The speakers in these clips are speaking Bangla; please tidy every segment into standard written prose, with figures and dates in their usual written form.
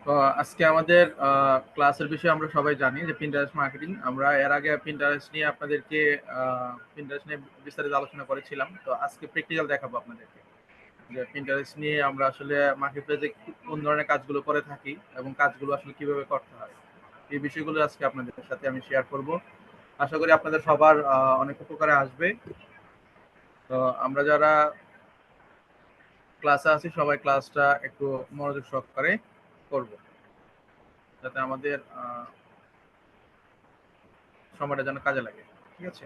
তো আজকে আমাদের ক্লাসের বিষয়ে আমরা সবাই জানি যে পিন্টারেস্ট মার্কেটিং। আমরা এর আগে পিন্টারেস্ট নিয়ে আপনাদেরকে পিন্টারেস্ট নিয়ে বিস্তারিত আলোচনা করেছিলাম। তো আজকে প্র্যাকটিক্যাল দেখাবো আপনাদেরকে যে পিন্টারেস্ট নিয়ে আমরা আসলে মার্কেট প্লেসে কোন ধরনের কাজগুলো করে থাকি এবং কাজগুলো আসলে কিভাবে করতে হয়, এই বিষয়গুলো আজকে আপনাদের সাথে আমি শেয়ার করব। আশা করি আপনাদের সবার অনেক উপকারে আসবে। তো আমরা যারা ক্লাসে আছি সবাই ক্লাসটা একটু মনোযোগ সহকারে করব, যাতে আমাদের সময়টা যেন কাজে লাগে। ঠিক আছে,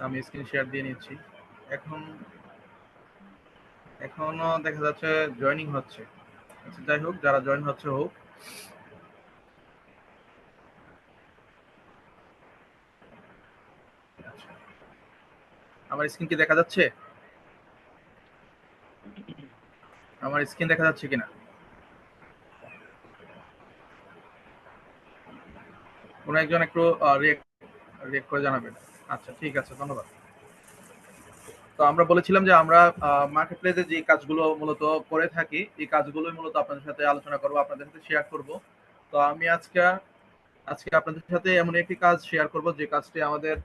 আমি স্ক্রিন শেয়ার দিয়ে নিচ্ছি। এখন এখনো দেখা যাচ্ছে জয়েনিং হচ্ছে। আচ্ছা, যাই হোক, যারা জয়েন হচ্ছে হোক। আচ্ছা, আমার স্ক্রিন কি দেখা যাচ্ছে? আমার স্ক্রিন দেখা যাচ্ছে কিনা কোনো একজন একটু রিয়েক্ট করে জানাবেন। আচ্ছা, ঠিক আছে, ধন্যবাদ। তো আমরা বলেছিলাম যে আমরা মার্কেট প্লেসে যে কাজগুলো মূলত করে থাকি, এই কাজগুলোই মূলত আপনাদের সাথে আলোচনা করব, আপনাদের সাথে শেয়ার করব। তো আমি আজকে আজকে আপনাদের সাথে এমন একটি কাজ শেয়ার করব যে কাজটি আমাদের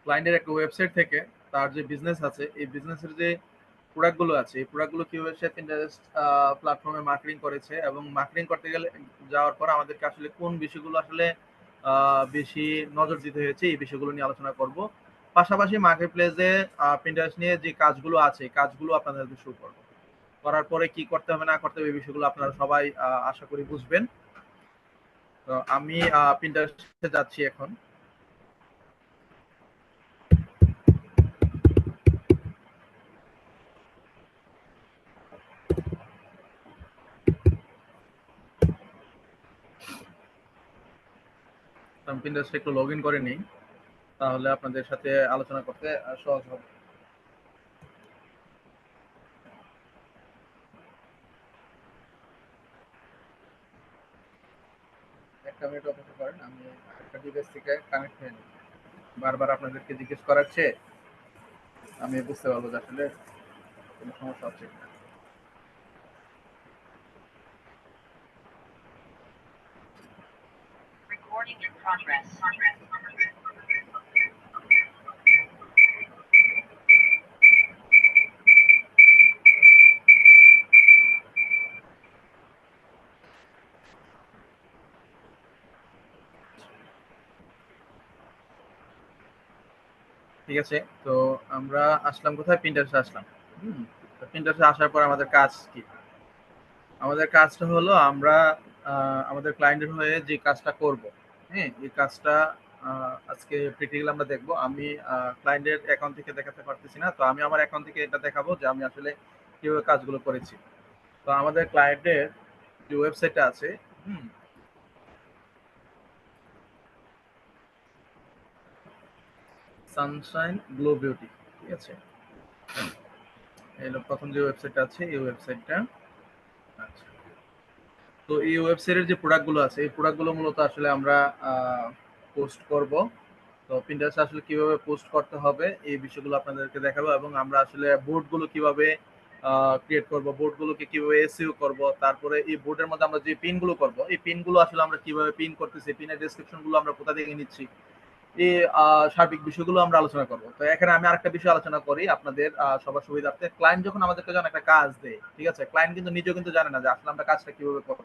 ক্লায়েন্টের একটা ওয়েবসাইট থেকে তার যে বিজনেস আছে, এই বিজনেসের যে প্রোডাক্টগুলো আছে, এই প্রোডাক্টগুলো কিভাবে সে পিন্টারেস্ট প্ল্যাটফর্মে মার্কেটিং করেছে এবং মার্কেটিং করতে গেলে যাওয়ার পর আমাদেরকে আসলে কোন বিষয়গুলো আসলে বেশি নজর দিতে হয়েছে, এই বিষয়গুলো নিয়ে আলোচনা করব। পাশাপাশি মার্কেট প্লেসে পিন্টারেস্ট নিয়ে যে কাজগুলো আছে, এই কাজগুলো আপনাদের শুরু করব। করার পরে কি করতে হবে না করতে হবে এই বিষয়গুলো আপনারা সবাই আশা করি বুঝবেন। তো আমি পিন্টারেস্টে যাচ্ছি এখন। আমি পিন্টারেস্টে একটু লগ ইন করে নিই, তাহলে আপনাদের সাথে আলোচনা করতে সহজ হবে। একটা মিনিট অপেক্ষা করেন, আমি একটা ডিভাইস থেকে কানেক্ট হয়ে নিই। বারবার আপনাদেরকে জিজ্ঞেস করাচ্ছে, আমি বুঝতে পারবো যে আসলে কোনো সমস্যা হচ্ছে কিনা। Recording in progress. ঠিক আছে, তো আমরা আসলাম কোথায়? পিন্টারেস্টে আসলাম। তো পিন্টারেস্টে আসার পর আমাদের কাজ কি? আমাদের কাজটা হলো আমরা আমাদের ক্লায়েন্টের হয়ে যে কাজটা করব, হ্যাঁ, এই কাজটা আজকে প্র্যাকটিক্যাল আমরা দেখব। আমি ক্লায়েন্টের অ্যাকাউন্ট থেকে দেখাতে পারতেছি না, তো আমি আমার অ্যাকাউন্ট থেকে এটা দেখাবো যে আমি আসলে কিভাবে কাজগুলো করেছি। তো আমাদের ক্লায়েন্টের যে ওয়েবসাইটটা আছে, হুম, সানশাইন গ্লো বিউটি, ঠিক আছে, এই হলো প্রথম যে ওয়েবসাইটটা আছে, এই ওয়েবসাইটটা। আচ্ছা, তো এই ওয়েবসাইটের যে প্রোডাক্টগুলো আছে, এই প্রোডাক্টগুলো মূলত আসলে আমরা পোস্ট করব। তো পিন্টারেস্ট আসলে কিভাবে পোস্ট করতে হবে এই বিষয়গুলো আপনাদেরকে দেখাবো, এবং আমরা আসলে বোর্ডগুলো কিভাবে ক্রিয়েট করব, বোর্ডগুলোকে কিভাবে এসইও করব, তারপরে এই বোর্ডের মধ্যে আমরা যে পিনগুলো করব, এই পিনগুলো আসলে আমরা কিভাবে পিন করতেছি, পিনের ডেসক্রিপশনগুলো আমরা কোথা থেকে নিচ্ছি, এই সার্বিক বিষয়গুলো আমরা আলোচনা করব। তো এখানে আমি আরেকটা বিষয় আলোচনা করি আপনাদের সবার সুবিধার্থে। ক্লায়েন্ট যখন আমাদেরকে যখন একটা কাজ দেয়, ঠিক আছে, ক্লায়েন্ট কিন্তু নিজেও কিন্তু জানে না যে আসলে আমরা কাজটা কিভাবে করব।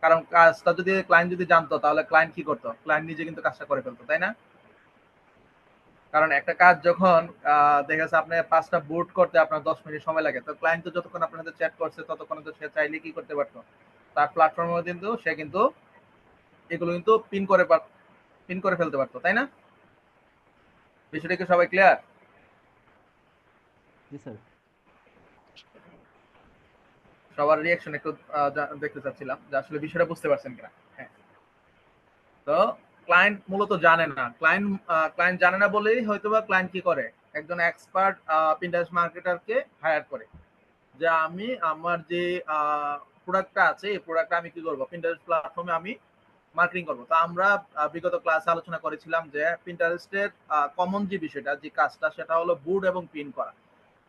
কারণ কাজটা যদি ক্লায়েন্ট যদি জানতো, তাহলে ক্লায়েন্ট কি করতো? ক্লায়েন্ট নিজে কিন্তু কাজটা করে ফেলতো, তাই না? কারণ একটা কাজ যখন দেখা যাচ্ছে আপনি 5টা বুট করতে আপনার 10 মিনিট সময় লাগে, তো ক্লায়েন্ট তো যতক্ষণ আপনার সাথে চ্যাট করছে ততক্ষণ তো সে চাইলে কি করতে পারতো, তার প্ল্যাটফর্মে কিন্তু সে কিন্তু এগুলো কিন্তু পিন করে ফেলতে পারতো, তাই না? বিষয়টা কি সবাই ক্লিয়ার? জি স্যার। সবার রিয়াকশন একটু দেখতে চাচ্ছিলাম যে আসলে বিষয়টা বুঝতে পারছেন কিনা। হ্যাঁ, তো ক্লায়েন্ট মূলত জানে না, ক্লায়েন্ট জানে না বলেই হয়তোবা ক্লায়েন্ট কি করে, একজন এক্সপার্ট পিন্টারেস্ট মার্কেটারকে হায়ার করে, যে আমি আমার যে প্রোডাক্টটা আছে, এই প্রোডাক্টটা আমি কি করবো, পিন্টারেস্ট প্ল্যাটফর্মে আমি মার্কেটিং করবো। তো আমরা বিগত ক্লাসে আলোচনা করেছিলাম যে পিন্টারেস্টের কমন যে বিষয়টা, যে কাজটা, সেটা হলো বোর্ড এবং পিন করা।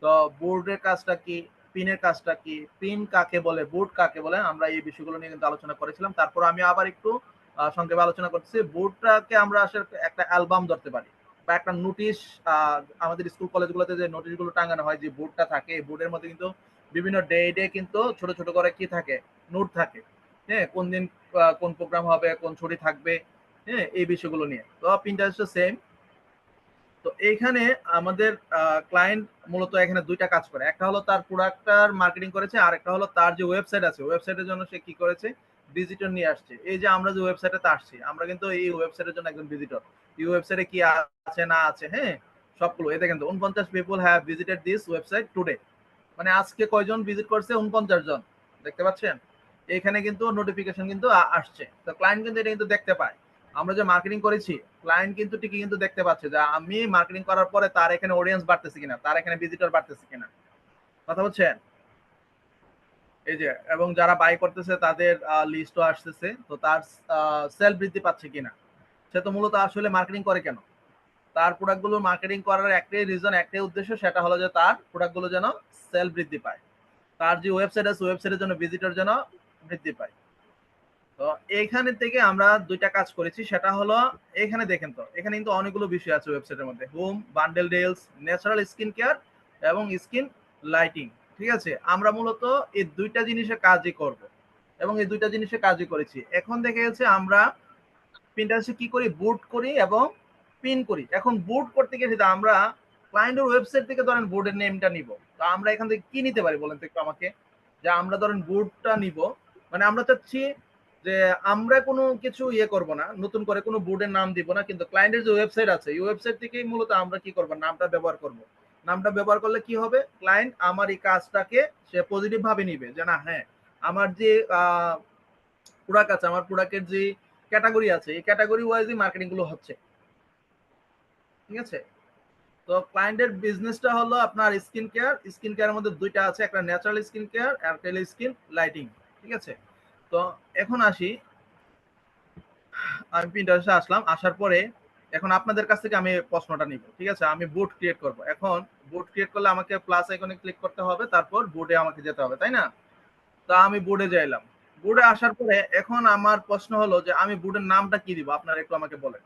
তো বোর্ডের কাজটা কি, পিনের কাজটা কি, পিন কাকে বলে, বুট কাকে বলে, আমরা এই বিষয়গুলো নিয়ে কিন্তু আলোচনা করেছিলাম। তারপর আমি আবার একটু সংক্ষেপে আলোচনা করতেছি। বুটটাকে আমরা আসলে একটা অ্যালবাম ধরতে পারি বা একটা নোটিশ। আমাদের স্কুল কলেজগুলোতে যে নোটিশগুলো টাঙানো হয়, যে বোর্ডটা থাকে, এই বোর্ডের মধ্যে কিন্তু বিভিন্ন ডে কিন্তু ছোট ছোট করে কি থাকে, নোট থাকে। হ্যাঁ, কোন দিন কোন প্রোগ্রাম হবে, কোন ছুটি থাকবে, হ্যাঁ, এই বিষয়গুলো নিয়ে। তো পিন্টারেস্টও সেম। তো এইখানে আমাদের ক্লায়েন্ট মূলত এখানে দুইটা কাজ করে। একটা হলো তার প্রোডাক্টটার মার্কেটিং করেছে, আর একটা হলো তার যে ওয়েবসাইট আছে, ওয়েবসাইটের জন্য সে কি করেছে, ভিজিটর নিয়ে আসছে। এই যে আমরা যে ওয়েবসাইটে আসছি, আমরা কিন্তু এই ওয়েবসাইটের জন্য একজন ভিজিটর। এই ওয়েবসাইটে কি আছে না আছে, হ্যাঁ, সবগুলো এতে কিন্তু 49 people have visited this website today. মানে আজকে কয়জন ভিজিট করছে, 49 জন। দেখতে পাচ্ছেন এখানে কিন্তু নোটিফিকেশন কিন্তু আসছে। তো ক্লায়েন্ট কিন্তু এটা কিন্তু দেখতে পায়। আমরা যে মার্কেটিং করেছি, ক্লায়েন্ট কিন্তু ঠিকই কিন্তু দেখতে পাচ্ছে যে আমি মার্কেটিং করার পরে তার এখানে অডিয়েন্স বাড়তেছে কিনা, তার এখানে ভিজিটর বাড়তেছে কিনা। কথা বলছেন? এই যে, এবং যারা বাই করতেছে তাদের লিস্টও আসতেছে। তো তার সেল বৃদ্ধি পাচ্ছে কিনা। সে তো মূলত আসলে মার্কেটিং করে কেন? তার প্রোডাক্টগুলো মার্কেটিং করার একটাই রিজন, একটাই উদ্দেশ্য, সেটা হলো যে তার প্রোডাক্টগুলো যেন সেল বৃদ্ধি পায়। তার যে ওয়েবসাইট আছে, ওয়েবসাইটের জন্য ভিজিটর যেন বৃদ্ধি পায়। তো এইখানে থেকে আমরা দুইটা কাজ করেছি। সেটা হলো, এখানে দেখেন, তো এখানে কিন্তু অনেকগুলো বিষয় আছে ওয়েবসাইটের মধ্যে। Home, bundle deals, natural skin care এবং স্কিন লাইটিং। ঠিক আছে, আমরা মূলত এই দুইটা জিনিসের কাজই করব এবং এই দুইটা জিনিসের কাজই করেছি। এখন দেখে গেছে আমরা পিন্টারেস্টে কি করি, বুট করি এবং পিন করি। এখন বুট করতে গিয়ে যদি আমরা ক্লায়েন্টের ওয়েবসাইট থেকে ধরেন বোর্ডের নেমটা নিব, তো আমরা এখান থেকে কি নিতে পারি বলেন তো একটু আমাকে। যে আমরা ধরেন বুটটা নিব, মানে আমরা চাচ্ছি যে আমরা কোনো কিছু ইয়ে করব না, নতুন করে কোনো বোর্ডের নাম দিব না, কিন্তু ক্লায়েন্টের যে ওয়েবসাইট আছে, এই ওয়েবসাইট থেকেই মূলত আমরা কি করব, নামটা ব্যবহার করব। নামটা ব্যবহার করলে কি হবে, ক্লায়েন্ট আমার এই কাজটাকে সে পজিটিভ ভাবে নিবে, যে না, হ্যাঁ, আমার যে প্রোডাক্ট আছে, আমার প্রোডাক্টের যে ক্যাটাগরি আছে, এই ক্যাটাগরি ওয়াইজই মার্কেটিং গুলো হচ্ছে। ঠিক আছে, তো ক্লায়েন্টের বিজনেসটা হলো আপনার স্কিন কেয়ার। স্কিন কেয়ারের মধ্যে দুইটা আছে, একটা ন্যাচারাল স্কিন কেয়ার আর একটা স্কিন লাইটিং। ঠিক আছে, তো এখন আসি, আমি পিন্টারেস্টে আসলাম, আসার পরে এখন আপনাদের কাছ থেকে আমি প্রশ্নটা নিব। ঠিক আছে, আমি বোর্ড ক্রিয়েট করব। এখন বোর্ড ক্রিয়েট করলে আমাকে প্লাস আইকনে ক্লিক করতে হবে, তারপর বোর্ডে আমাকে যেতে হবে, তাই না? তো আমি বোর্ডে যাইলাম। বোর্ডে আসার পরে এখন আমার প্রশ্ন হলো যে আমি বোর্ডের নামটা কি দিব, আপনারা একটু আমাকে বলেন।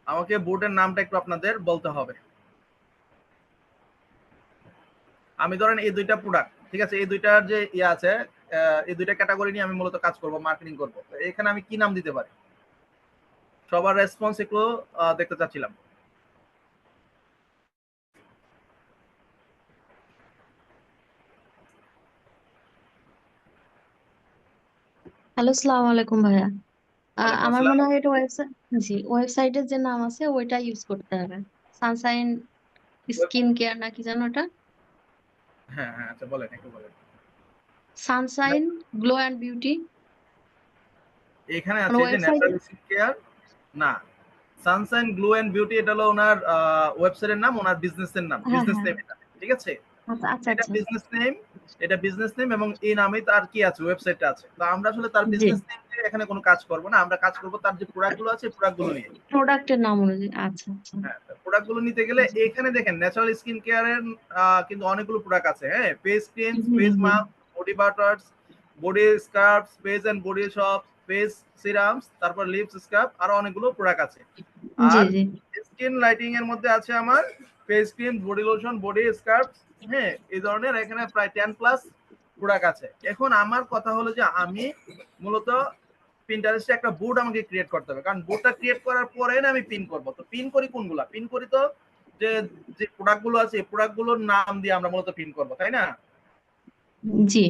আমাকে বোর্ডের নামটা একটু আপনাদের বলতে হবে। আমি ধরেন এই দুইটা প্রোডাক্ট, ঠিক আছে, এই দুইটার যে ইয়ে আছে, এই দুইটা ক্যাটাগরি নিয়ে আমি মূলত কাজ করব, মার্কেটিং করব। তো এখানে আমি কি নাম দিতে পারি? সবার রেসপন্স একটু দেখতে চাচ্ছিলাম। হ্যালো, সালাম আলাইকুম ভাইয়া। ওয়ালাইকুম আমার আসসালাম। মনে হয় এটা ওয়েবসাইট। জি, ওয়েবসাইটের যে নাম আছে ওইটা ইউজ করতে হবে। সানশাইন স্কিন কেয়ার নাকি জানো ওটা? হ্যাঁ হ্যাঁ, আচ্ছা বলেন, একটু বলেন। Sunshine glow and beauty. এখানে মানে আছে এই যে ওয়েবসাইট। Natural skin care. না, সানশাইন গ্লো এন্ড বিউটি এটা হলো ওনার ওয়েবসাইটের নাম, ওনার বিজনেসের নাম, হ্যাঁ বিজনেস হ্যাঁ। নেম এটা। ঠিক আছে, আচ্ছা আচ্ছা এটা আচ্ছা। Business name. এটা বিজনেস নেম এবং এই নামেই তার কি আছে, ওয়েবসাইটটা আছে। তো আমরা আসলে তার জি, বিজনেস নেম দিয়ে এখানে কোনো কাজ করব না, আমরা কাজ করব তার যে প্রোডাক্ট গুলো আছে, প্রোডাক্ট গুলো নিয়ে। প্রোডাক্টের নাম অনুযায়ী। আচ্ছা আচ্ছা। হ্যাঁ, প্রোডাক্ট গুলো নিতে গেলে জি এখানে দেখেন ন্যাচারাল স্কিন কেয়ারের কিন্তু অনেকগুলো প্রোডাক্ট আছে। হ্যাঁ, ফেস ক্রিম, জি ফেস জি mask, body butters, body scrubs, face and body shop, face serums, তারপর লিপস স্ক্রাব, আরো অনেকগুলো প্রোডাক্ট আছে। জি আর জি। স্কিন লাইটিং এর মধ্যে আছে আমার face cream, body lotion, body scrubs. হ্যাঁ, এই ধরনের এখানে প্রায় 10 প্লাস প্রোডাক্ট আছে। এখন আমার কথা হলো যে আমি মূলত পিন্টারেস্টে একটা বোর্ড আমাকে ক্রিয়েট করতে হবে, কারণ বোর্ডটা ক্রিয়েট করার পরে না আমি পিন করব। তো পিন করি কোনগুলা, পিন করি তো যে যে প্রোডাক্ট গুলো আছে, এই প্রোডাক্ট গুলোর নাম দিয়ে আমরা মূলত পিন করব, তাই না? জি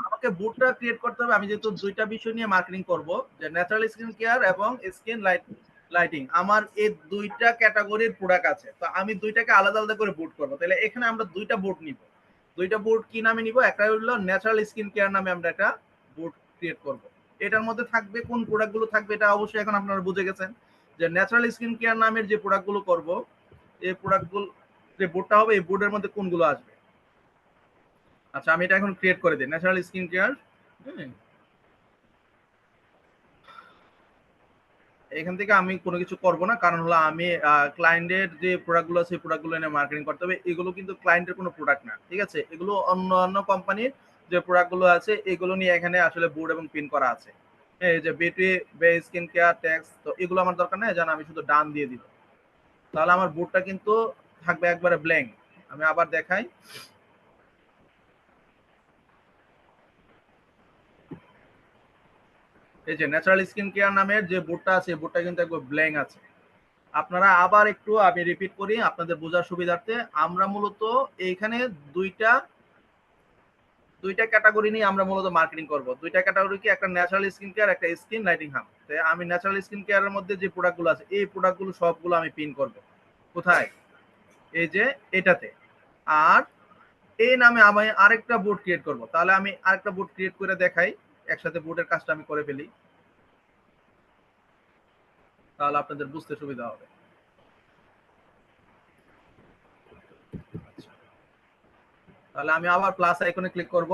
আমাকে বোর্ডটা ক্রিয়েট করতে হবে। আমি যেহেতু দুইটা বিষয় নিয়ে মার্কেটিং করব, যে ন্যাচারাল স্কিন কেয়ার এবং স্কিন লাইটিং, আমার এই দুইটা ক্যাটাগরির প্রোডাক্ট আছে। তো আমি দুইটাকে আলাদা আলাদা করে বোর্ড করব। তাহলে এখানে আমরা দুইটা বোর্ড নিব। দুইটা বোর্ড কি নামে নিব, একটা হলো ন্যাচারাল স্কিন কেয়ার নামে আমরা একটা বোর্ড ক্রিয়েট করব। এটার মধ্যে থাকবে কোন প্রোডাক্ট গুলো থাকবে, এটা অবশ্যই এখন আপনারা বুঝে গেছেন। যে ন্যাচারাল স্কিন কেয়ার নামের যে প্রোডাক্ট গুলো করব, এই প্রোডাক্ট গুলো যে বোর্ডটা হবে, এই বোর্ডের মধ্যে কোনগুলো আসবে। আচ্ছা, আমি এটা এখন ক্রিয়েট করে দিই, ন্যাচারাল স্কিন কেয়ার। এখান থেকে আমি কোনো কিছু করব না, কারণ হলো আমি ক্লায়েন্টের যে প্রোডাক্টগুলো আছে প্রোডাক্টগুলো এনে মার্কেটিং করতে হবে। এগুলো কিন্তু ক্লায়েন্টের কোনো প্রোডাক্ট না, ঠিক আছে? এগুলো অন্য কোম্পানির যে প্রোডাক্টগুলো আছে এগুলো নিয়ে এখানে আসলে বোর্ড এবং পিন করা আছে। এই যে বিউটি বে স্কিন কেয়ার ট্যাক্স, তো এগুলো আমার দরকার নেই, যেন আমি শুধু ডান দিয়ে দিব। তাহলে আমার বোর্ডটা কিন্তু থাকবে একবারে ব্ল্যাঙ্ক। আমি আবার দেখাই। এই যে ন্যাচারাল স্কিন কেয়ার নামের যে বোর্ডটা আছে বোর্ডটা কিন্তু একবার ব্ল্যাঙ্ক আছে। আপনারা আবার একটু আমি রিপিট করি আপনাদের বোঝার সুবিধার্থে। আমরা মূলত এইখানে দুইটা ক্যাটাগরি নিয়ে আমরা মূলত মার্কেটিং করব। দুইটা ক্যাটাগরি কি, একটা ন্যাচারাল স্কিন কেয়ার, একটা স্কিন লাইটিং হাব। তো আমি ন্যাচারাল স্কিন কেয়ারের মধ্যে যে প্রোডাক্টগুলো আছে এই প্রোডাক্টগুলো সবগুলো আমি পিন করব। কোথায়? এই যে এটাতে। আর এই নামে আমি আরেকটা বোর্ড ক্রিয়েট করব। তাহলে আমি আরেকটা বোর্ড ক্রিয়েট করে দেখাই, একসাথে বোর্ডের কাজটা আমি করে ফেলি, তাহলে আপনাদের বুঝতে সুবিধা হবে। তাহলে আমি আবার প্লাস আইকনে ক্লিক করব।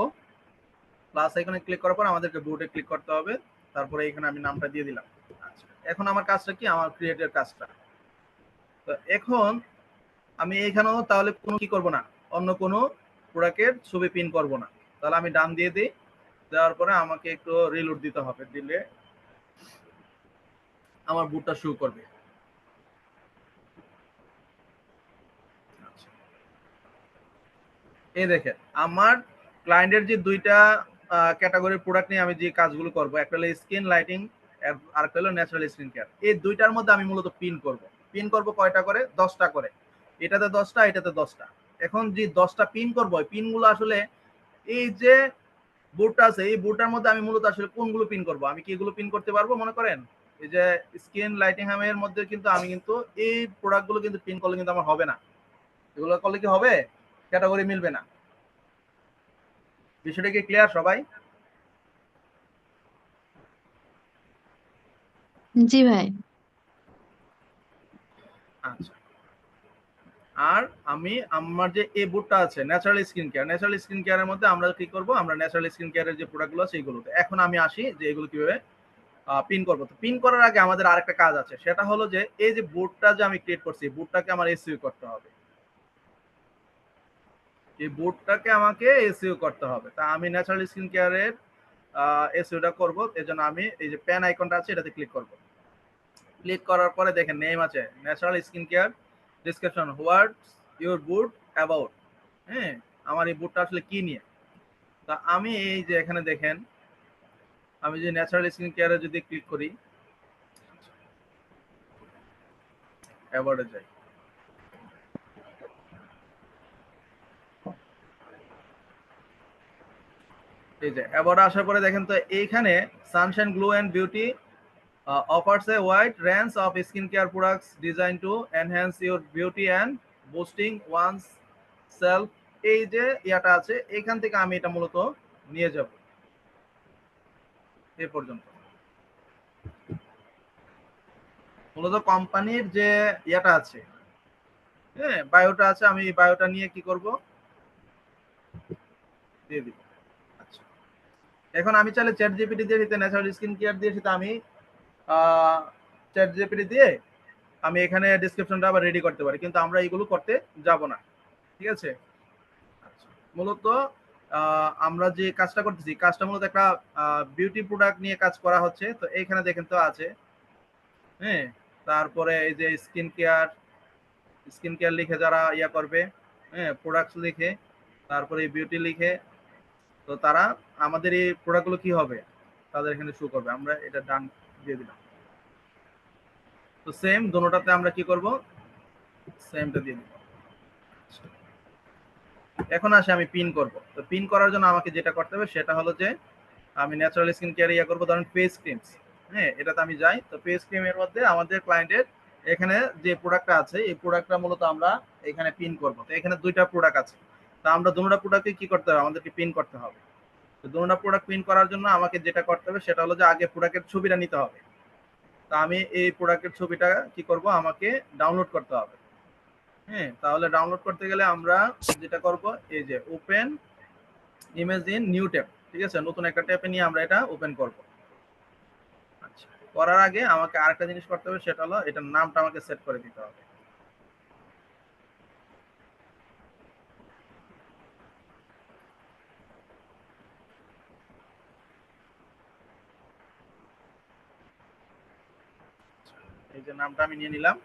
প্লাস আইকনে ক্লিক করার পর আমাদেরকে বোর্ডে ক্লিক করতে হবে, তারপরে এখানে আমি নামটা দিয়ে দিলাম। আচ্ছা, এখন আমার কাজটা কি, আমার ক্রিয়েটের কাজটা। তো এখন আমি এখানেও তাহলে কোনো কি করব না, অন্য কোনো প্রোডাক্টের ছবি পিন করব না। তাহলে আমি ডান দিয়ে দিই, দেওয়ার পরে আমাকে একটু রিলোড দিতে হবে, দিলে আমার বোর্ডটা শো করবে। এই দেখেন আমার ক্লায়েন্টের যে দুইটা ক্যাটাগরির প্রোডাক্ট নিয়ে আমি যে কাজগুলো করব, একটা হলো স্কিন লাইটিং আর একটা হলো ন্যাচারাল স্কিন কেয়ার। এই দুইটার মধ্যে আমি মূলত পিন করব। পিন করব কয়টা করে? 10টা করে। এটাতে 10টা, এটাতে 10টা। এখন যে 10টা পিন করব, এই পিনগুলো আসলে এই যে বোর্ডটা আছে এই বোর্ডটার মধ্যে আমি মূলত আসলে কোনগুলো পিন করব, আমি কি এগুলো পিন করতে পারবো? মনে করেন এই যে স্কিন লাইটিং হামের মধ্যে কিন্তু আমি কিন্তু এই প্রোডাক্টগুলো কিন্তু পিন করলে কিন্তু আমার হবে না। এগুলো করলে কি হবে? ক্যাটাগরি মিলবে না। বিষয়টা কি ক্লিয়ার সবাই? জি ভাই। আচ্ছা। আর আমি আমার যে এই বোর্ডটা আছে natural skin care, natural skin কেয়ারের মধ্যে আমরা কি করব, আমরা ন্যাচারাল স্কিন কেয়ারের যে প্রোডাক্টগুলো আছে এইগুলোতে। এখন আমি আসি যে এগুলো কিভাবে পিন করব। তো পিন করার আগে আমাদের আরেকটা কাজ আছে, সেটা হলো যে এই যে বোর্ডটা যে আমি ক্রিয়েট করছি বোর্ডটাকে আমার এসইও করতে হবে। এই বোর্ডটাকে আমাকে এসইও করতে হবে। তা আমি ন্যাচারাল স্কিন কেয়ারের এসইওটা করব। এজন্য আমি এই যে পেন আইকনটা আছে এটাতে ক্লিক করব। ক্লিক করার পরে দেখেন নেম আছে natural skin care, description what's your boot about. হ্যাঁ, আমার এই বুটটা আসলে কি নিয়ে। তা আমি এই যে এখানে দেখেন আমি যে ন্যাচারাল স্কিন কেয়ারে যদি ক্লিক করি, অ্যাবাউটে যাই। এই যে অ্যাবাউটে আসার পরে দেখেন তো এইখানে Sunshine glow and beauty offers a wide range of skincare products designed to enhance your beauty and boosting one's self। এই যে ইয়াটা আছে এখান থেকে আমি এটা মূলত নিয়ে যাব এই পর্যন্ত। মূলত কোম্পানির যে ইয়াটা আছে, হ্যাঁ বায়োটা আছে, আমি এই বায়োটা নিয়ে কি করব, দিয়ে দিব। আচ্ছা, এখন আমি চাইলে চ্যাট জিপিটি দিয়ে দিতে, ন্যাচারাল স্কিন কেয়ার দিয়ে সেটা আমি চ্যাট জিপিটি দিয়ে আমি এখানে ডেসক্রিপশনটা আবার রেডি করতে পারি, কিন্তু আমরা এইগুলো করতে যাব না, ঠিক আছে? আচ্ছা, মূলত আমরা যে কাজটা করতেছি কাজটা মূলত একটা বিউটি প্রোডাক্ট নিয়ে কাজ করা হচ্ছে। তো এইখানে দেখেন তো আছে, হ্যাঁ, তারপরে এই যে স্কিন কেয়ার লিখে যারা ইয়া করবে, হ্যাঁ প্রোডাক্টস লিখে, তারপরে এই বিউটি লিখে, তো তারা আমাদের এই প্রোডাক্টগুলো কি হবে তাদের এখানে শো করবে। আমরা এটা ডান দিয়ে দিলাম। তো সেম দোনোটাতে আমরা কি করব, সেমটা দিয়ে দিব। এখন আসে আমি পিন করব। তো পিন করার জন্য আমাকে যেটা করতে হবে সেটা হলো যে আমি ন্যাচারাল স্কিন কেয়ার ইয়া করবো, ধরেন ফেস ক্রিমস। হ্যাঁ, এটাতে আমি যাই। তো ফেস ক্রিমের মধ্যে আমাদের ক্লায়েন্টের এখানে যে প্রোডাক্টটা আছে এই প্রোডাক্টটা মূলত আমরা এখানে পিন করব। তো এখানে দুইটা প্রোডাক্ট আছে, তা আমরা দুটোটা প্রোডাক্টকে কি করতে হবে, আমাদেরকে পিন করতে হবে। তো দুটোটা প্রোডাক্ট পিন করার জন্য আমাকে যেটা করতে হবে সেটা হলো যে আগে প্রোডাক্টের ছবিটা নিতে হবে। তা আমি এই প্রোডাক্টের ছবিটা কি করব, আমাকে ডাউনলোড করতে হবে। হ্যাঁ, তাহলে ডাউনলোড করতে গেলে আমরা যেটা করব এই যে open image in new tab, ঠিক আছে, নতুন একটা ট্যাবে নিয়ে আমরা এটা ওপেন করব। আচ্ছা, করার আগে আমাকে আরেকটা জিনিস করতে হবে, সেটা হলো এটার নামটা আমাকে সেট করে দিতে হবে। এই যে নামটা আমি নিয়ে নিলাম,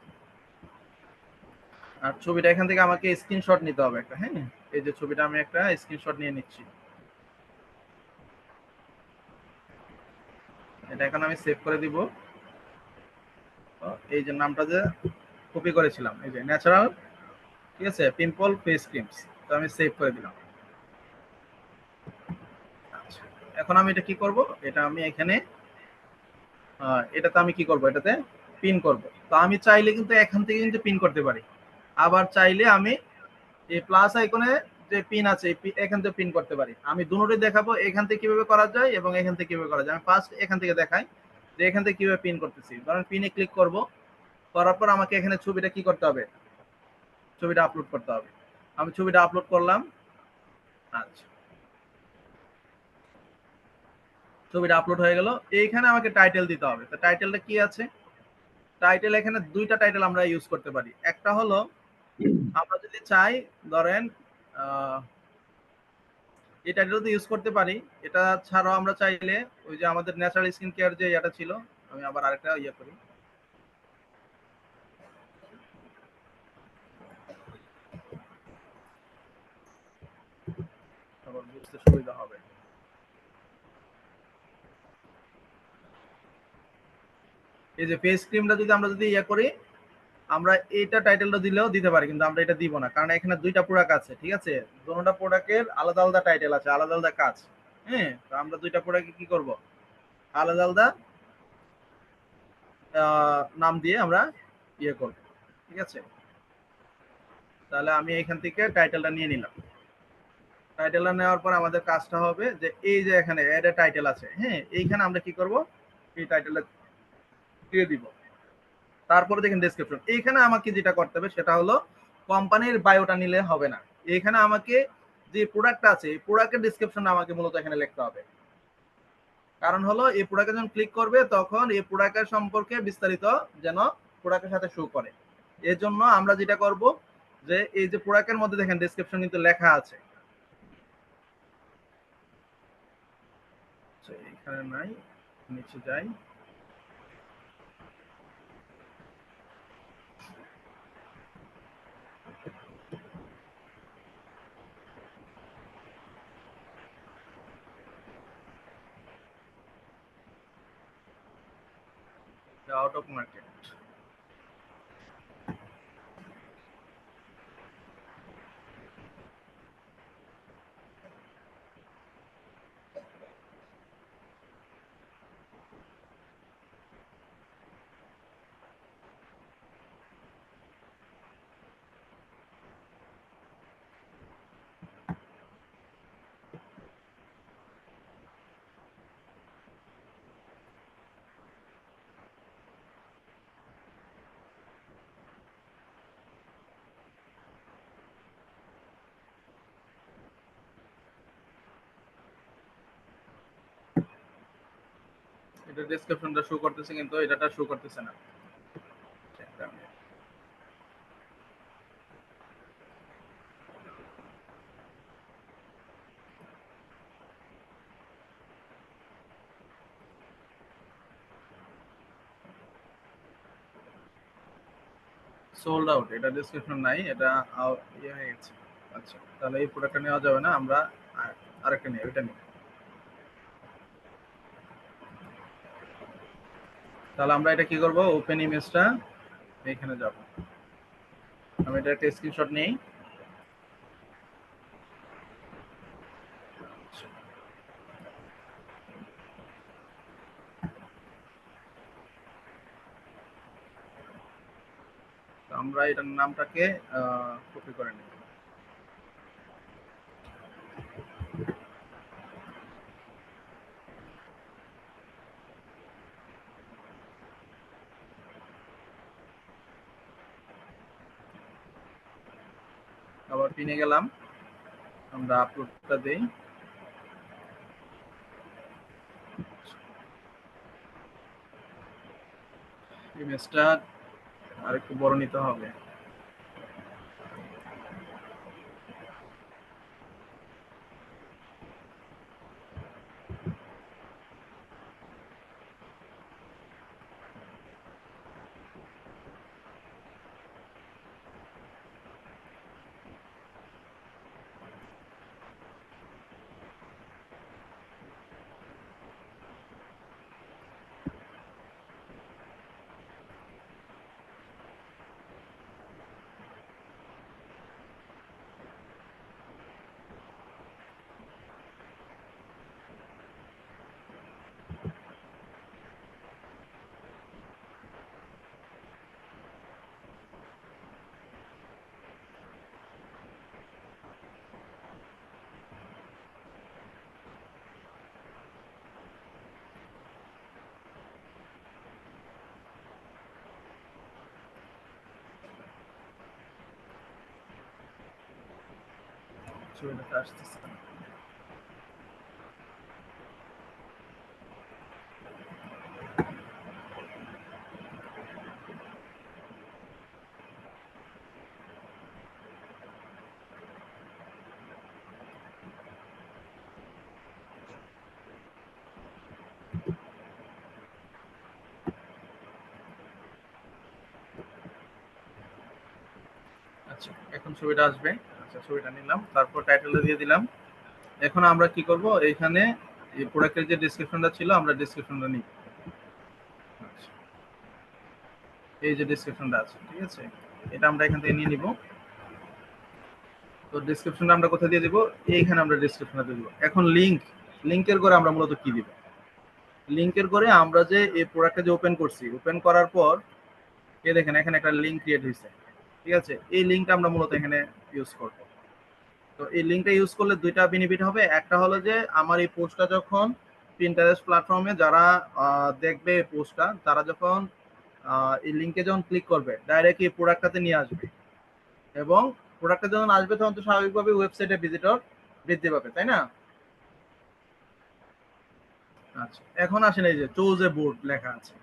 আর ছবিটা এখান থেকে আমাকে স্ক্রিনশট নিতে হবে একটা। হ্যাঁ, এই যে ছবিটা আমি একটা স্ক্রিনশট নিয়ে নিচ্ছি, এটা এখন আমি সেভ করে দিব। এই যে নামটা যে কপি করেছিলাম, এই যে ন্যাচারাল, ঠিক আছে, পিম্পল ফেস ক্রিমস, তো আমি সেভ করে দিলাম। আচ্ছা, এখন আমি এটা কি করব, এটা আমি এখানে এটাতে আমি কি করব, এটাতে পিন করব। তো আমি চাইলে কিন্তু এখান থেকে কিন্তু পিন করতে পারি, আবার চাইলে আমি এই প্লাস আইকনে যে পিন আছে এখান থেকে পিন করতে পারি। আমি দুটোই দেখাবো, এখান থেকে কিভাবে করা যায় এবং এখান থেকে কিভাবে করা যায়। আমি ফার্স্ট এখান থেকে দেখাই যে এখান থেকে কিভাবে পিন করতেছি। ধরেন পিনে ক্লিক করব, করার পর আমাকে এখানে ছবিটা কি করতে হবে, ছবিটা আপলোড করতে হবে। আমি ছবিটা আপলোড করলাম। আচ্ছা, ছবিটা আপলোড হয়ে গেল। এইখানে আমাকে টাইটেল দিতে হবে। তো টাইটেলটা কি আছে, টাইটেল এখানে দুইটা টাইটেল আমরা ইউজ করতে পারি। একটা হলো আমরা যদি চাই, ধরেন এই টাইটেলটা ইউজ করতে পারি। এটা ছাড়াও আমরা চাইলে ওই যে আমাদের ন্যাচারাল স্কিন কেয়ার যে এটা ছিল, আমি আবার আরেকটা ইয়ে করি, আবার বুঝতে সুবিধা হবে। এই যে ফেস ক্রিমটা যদি আমরা ইয়ে করি, আমরা এটা টাইটেলটা দিলেও দিতে পারি, কিন্তু আমরা এটা দিব না, কারণ এখানে দুইটা প্রোডাক্ট আছে, ঠিক আছে, দুটোটা প্রোডাক্টের আলাদা আলাদা টাইটেল আছে, আলাদা আলাদা কাজ। হ্যাঁ, তো আমরা দুইটা প্রোডাক্ট কি করব, আলাদা আলাদা নাম দিয়ে আমরা ইয়ে করব, ঠিক আছে। তাহলে আমি এখান থেকে টাইটেলটা নিয়ে নিলাম। টাইটেলটা নেওয়ার পর আমাদের কাজটা হবে যে এই যে এখানে অ্যাড এ টাইটেল আছে, হ্যাঁ, এইখানে আমরা কি করব, এই টাইটেলটা দিয়ে দিব। তারপরে দেখেন ডেসক্রিপশন, এইখানে আমাকে যেটা করতে হবে সেটা হলো কোম্পানির বায়োটা নিলে হবে না, এইখানে আমাকে যে প্রোডাক্টটা আছে এই প্রোডাক্টের ডেসক্রিপশন আমাকে মূলত এখানে লিখতে হবে। কারণ হলো এই প্রোডাক্টে যখন ক্লিক করবে তখন এই প্রোডাক্টের সম্পর্কে বিস্তারিত যেন প্রোডাক্টের সাথে শো করে। এর জন্য আমরা যেটা করব যে এই যে প্রোডাক্টের মধ্যে দেখেন ডেসক্রিপশন কিন্তু লেখা আছে, এখানে নাই, নিচে যাই, আউট অফ মার্কেট। এটা ডেসক্রিপশনটা শো করতেছে কিন্তু এটাটা শো করতেছে না। সোল্ড আউট, এটা ডেসক্রিপশন নাই, এটা ইয়ে হয়ে গেছে। আচ্ছা, তাহলে এই প্রোডাক্টটা নেওয়া যাবে না, আমরা আরেকটা নিই, ওইটা নিই। তাহলে আমরা এটা কি করব, ওপেন ইমেজটা এখানে যাব, আমি এটা একটা স্ক্রিনশট নেই। আমরা এটার নামটাকে কপি করে নিই। আবার পিনে গেলাম, আমরা আপলোডটা দেই। ইমেজটা আরেকটু বড় নিতে হবে। ছবিটা আসতেছে না। আচ্ছা, এখন ছবিটা আসবে। আচ্ছা, ছবিটা নিলাম, তারপর টাইটেলটা দিয়ে দিলাম। এখন আমরা কি করব, এখানে এই প্রোডাক্টের যে ডেসক্রিপশনটা ছিল আমরা ডেসক্রিপশনটা নিই। আচ্ছা, এই যে ডেসক্রিপশনটা আছে, ঠিক আছে, এটা আমরা এখান থেকে নিয়ে নিব। তো ডেসক্রিপশনটা আমরা কোথায় দিয়ে দিব, এইখানে আমরা ডেসক্রিপশনটা দিয়ে দিব। এখন লিংকের করে আমরা মূলত কি দিব, লিংকের করে আমরা যে এই প্রোডাক্টটা যে ওপেন করছি, ওপেন করার পর এই দেখেন এখানে একটা লিংক ক্রিয়েট হয়েছে, ঠিক আছে, এই লিংকটা আমরা মূলত এখানে ইউজ করব। তো এই লিংকটা ইউজ করলে দুইটা বেনিফিট হবে। একটা হলো যে আমার এই পোস্টটা যখন পিন্টারেস্ট প্ল্যাটফর্মে যারা দেখবে এই পোস্টটা, তারা যখন এই লিংকে যখন ক্লিক করবে ডাইরেক্ট এই প্রোডাক্টটাতে নিয়ে আসবে, এবং প্রোডাক্টটা যখন আসবে তখন তো স্বাভাবিকভাবে ওয়েবসাইটে ভিজিটর বৃদ্ধি পাবে, তাই না? আচ্ছা, এখন আসেন এই যে চুজ এ বোর্ড লেখা আছে।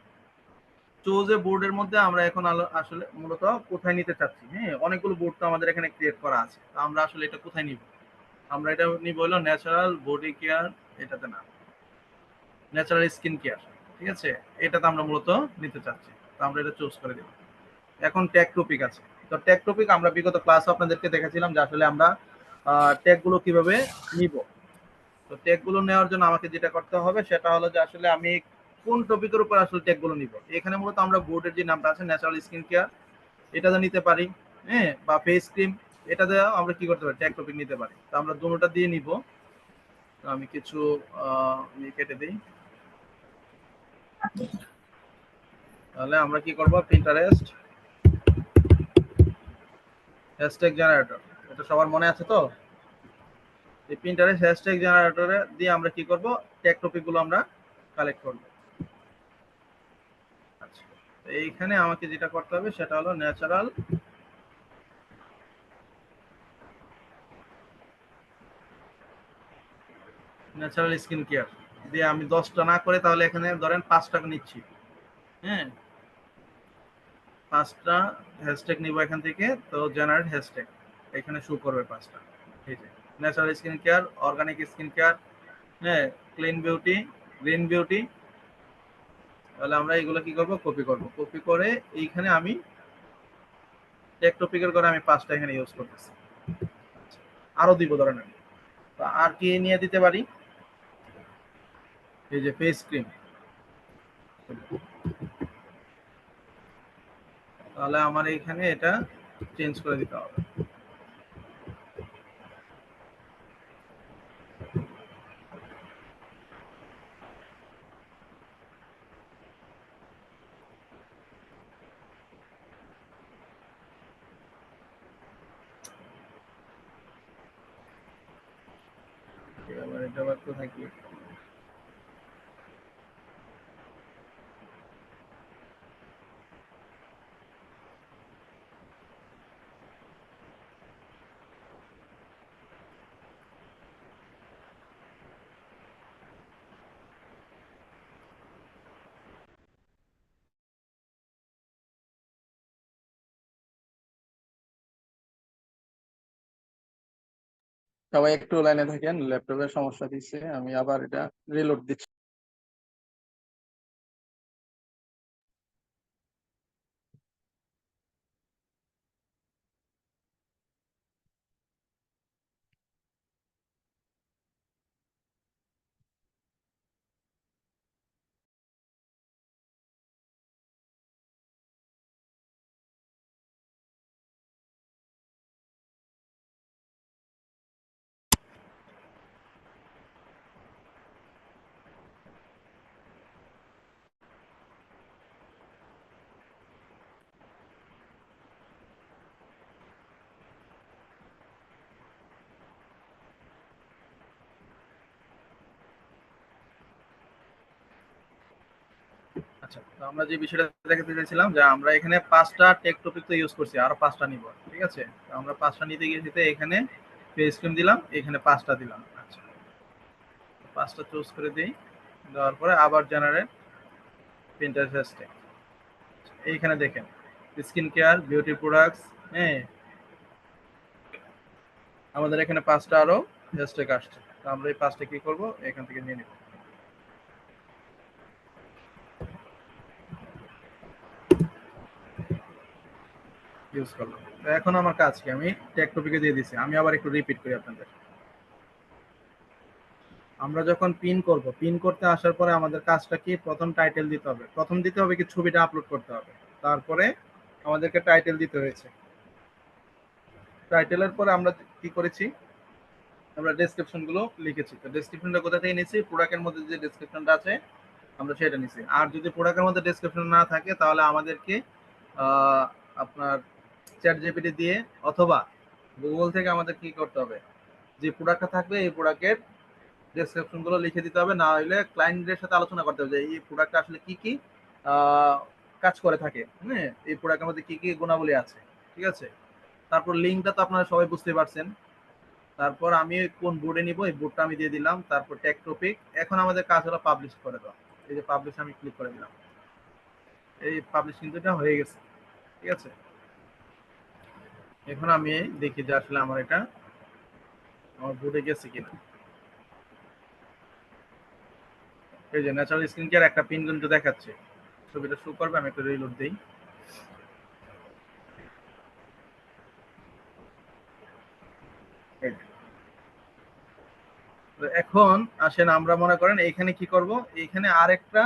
চুজ এ বোর্ডের মধ্যে আমরা এখন আসলে মূলত কোথায় নিতে চাচ্ছি। হ্যাঁ, অনেকগুলো বোর্ড তো আমাদের এখানে ক্রিয়েট করা আছে, তো আমরা আসলে এটা কোথায় নিব, আমরা এটা নিব হলো ন্যাচারাল বডি কেয়ার, এটাতে না, ন্যাচারাল স্কিন কেয়ার, ঠিক আছে, এটাতে আমরা মূলত নিতে চাচ্ছি। তো আমরা এটা চুজ করে দেব। এখন ট্যাগ টপিক আছে। তো ট্যাগ টপিক আমরা বিগত ক্লাসে আপনাদেরকে দেখাছিলাম যে আসলে আমরা ট্যাগ গুলো কিভাবে নিব। তো ট্যাগ গুলো নেওয়ার জন্য আমাকে যেটা করতে হবে সেটা হলো যে আসলে আমি কোন টপিকের উপর আসলে ট্যাগ গুলো নিব। এখানে মূলত আমরা বোর্ডের যে নামটা আছে ন্যাচারাল স্কিন কেয়ার, এটাতে নিতে পারি, হ্যাঁ, বা ফেস ক্রিম, এটাতে আমরা কি করতে পারি, ট্যাগ টপিক নিতে পারি। তো আমরা দুটোটা দিয়ে নিব। তো আমি কিছু কেটে দিই। তাহলে আমরা কি করব, পিন্টারেস্ট হ্যাশট্যাগ জেনারেটর, এটা সবার মনে আছে তো? এই পিন্টারেস্ট হ্যাশট্যাগ জেনারেটরে দিয়ে আমরা কি করব, ট্যাগ টপিক গুলো আমরা কালেক্ট করব। আচ্ছা, এইখানে আমাকে যেটা করতে হবে সেটা হলো ন্যাচারাল স্কিন কেয়ার দিয়ে আমি 10টা না করে তাহলে এখানে ধরেন 5 টাকা নিচ্ছি। হ্যাঁ, 5টা হ্যাশট্যাগ নিব এখান থেকে। তো জেনারেট হ্যাশট্যাগ এখানে শো করবে 5টা। এই যে natural skin care, organic skin care, হ্যাঁ, ক্লিন বিউটি, গ্রিন বিউটি। তাহলে আমরা এগুলো কি করব, কপি করব। কপি করে এইখানে আমি ট্যাগ টপিকের করে আমি 5টা এখানে ইউজ করতেছি। আরো দিব ধরেন আমি। তো আর কি নিয়ে দিতে পারি, এই যে ফেস ক্রিম। তাহলে আমার এইখানে এটা চেঞ্জ করে দিতে হবে। এবার এটা আবার কোথায় কি সবাই একটু লাইনে থাকেন, ল্যাপটপের সমস্যা দিচ্ছে, আমি আবার এটা রিলোড দিচ্ছি। আচ্ছা, তো আমরা যে বিষয়টা দেখাতে চাইছিলাম যে আমরা এখানে 5টা টেক টপিক তো ইউজ করছি, আরো 5টা নিব, ঠিক আছে? তো আমরা 5টা নিতে গিয়ে এখানে ফেস ক্রিম দিলাম, এখানে 5টা দিলাম। আচ্ছা, 5টা চুজ করে দিই, দেওয়ার পরে আবার জেনারেট পিন্টারেস্ট হ্যাশট্যাগ। এইখানে দেখেন স্কিন কেয়ার, বিউটি প্রোডাক্টস, হ্যাঁ, আমাদের এখানে 5টা আরো হ্যাশট্যাগ আসছে। তো আমরা এই 5টা কি করব, এখান থেকে নিয়ে নিব, ইউজ করলাম। তো এখন আমার কাজ কি, আমি ট্যাগ টপিকে দিয়ে দিছি। আমি আবার একটু রিপিট করি আপনাদের। আমরা যখন পিন করব, পিন করতে আসার পরে আমাদের কাজটা কি, প্রথম টাইটেল দিতে হবে। প্রথম দিতে হবে কি, ছবিটা আপলোড করতে হবে, তারপরে আমাদেরকে টাইটেল দিতে হয়েছে। টাইটেলের পরে আমরা কি করেছি, আমরা ডেসক্রিপশন গুলো লিখেছি। তো ডেসক্রিপশনটা কোথা থেকে নিয়েছি, প্রোডাক্টের মধ্যে যে ডেসক্রিপশনটা আছে আমরা সেটা নিছি। আর যদি প্রোডাক্টের মধ্যে ডেসক্রিপশন না থাকে তাহলে আমাদেরকে আপনার চ্যাট জিপিটি দিয়ে অথবা গুগল থেকে আমাদের কি করতে হবে, যে প্রোডাক্টটা থাকবে এই প্রোডাক্টের ডেসক্রিপশন গুলো লিখে দিতে হবে। না হলে ক্লায়েন্টদের সাথে আলোচনা করতে হবে যে এই প্রোডাক্টটা আসলে কি কি কাজ করে থাকে, হ্যাঁ, এই প্রোডাক্টের মধ্যে কি কি গুণাবলী আছে, ঠিক আছে? তারপর লিঙ্কটা তো আপনারা সবাই বুঝতে পারছেন। তারপর আমি কোন বোর্ডে নিব এই বোর্ডটা আমি দিয়ে দিলাম। তারপর ট্যাগ টপিক। এখন আমাদের কাজ হলো পাবলিশ করে দেওয়া। এই যে পাবলিশ আমি ক্লিক করে দিলাম, এই পাবলিশ কিন্তু এটা হয়ে গেছে, ঠিক আছে? এখন আমি দেখি যে আসলে আমার এটা আমার বোর্ডে গেছে কিনা। এই যে ন্যাচারাল স্কিন কেয়ার একটা পিন কিন্তু দেখাচ্ছে, ছবিটা শো করবে। আমি একটু রিলোড দিই। এখন আসেন, আমরা মনে করেন এখানে কি করব, এখানে আরেকটা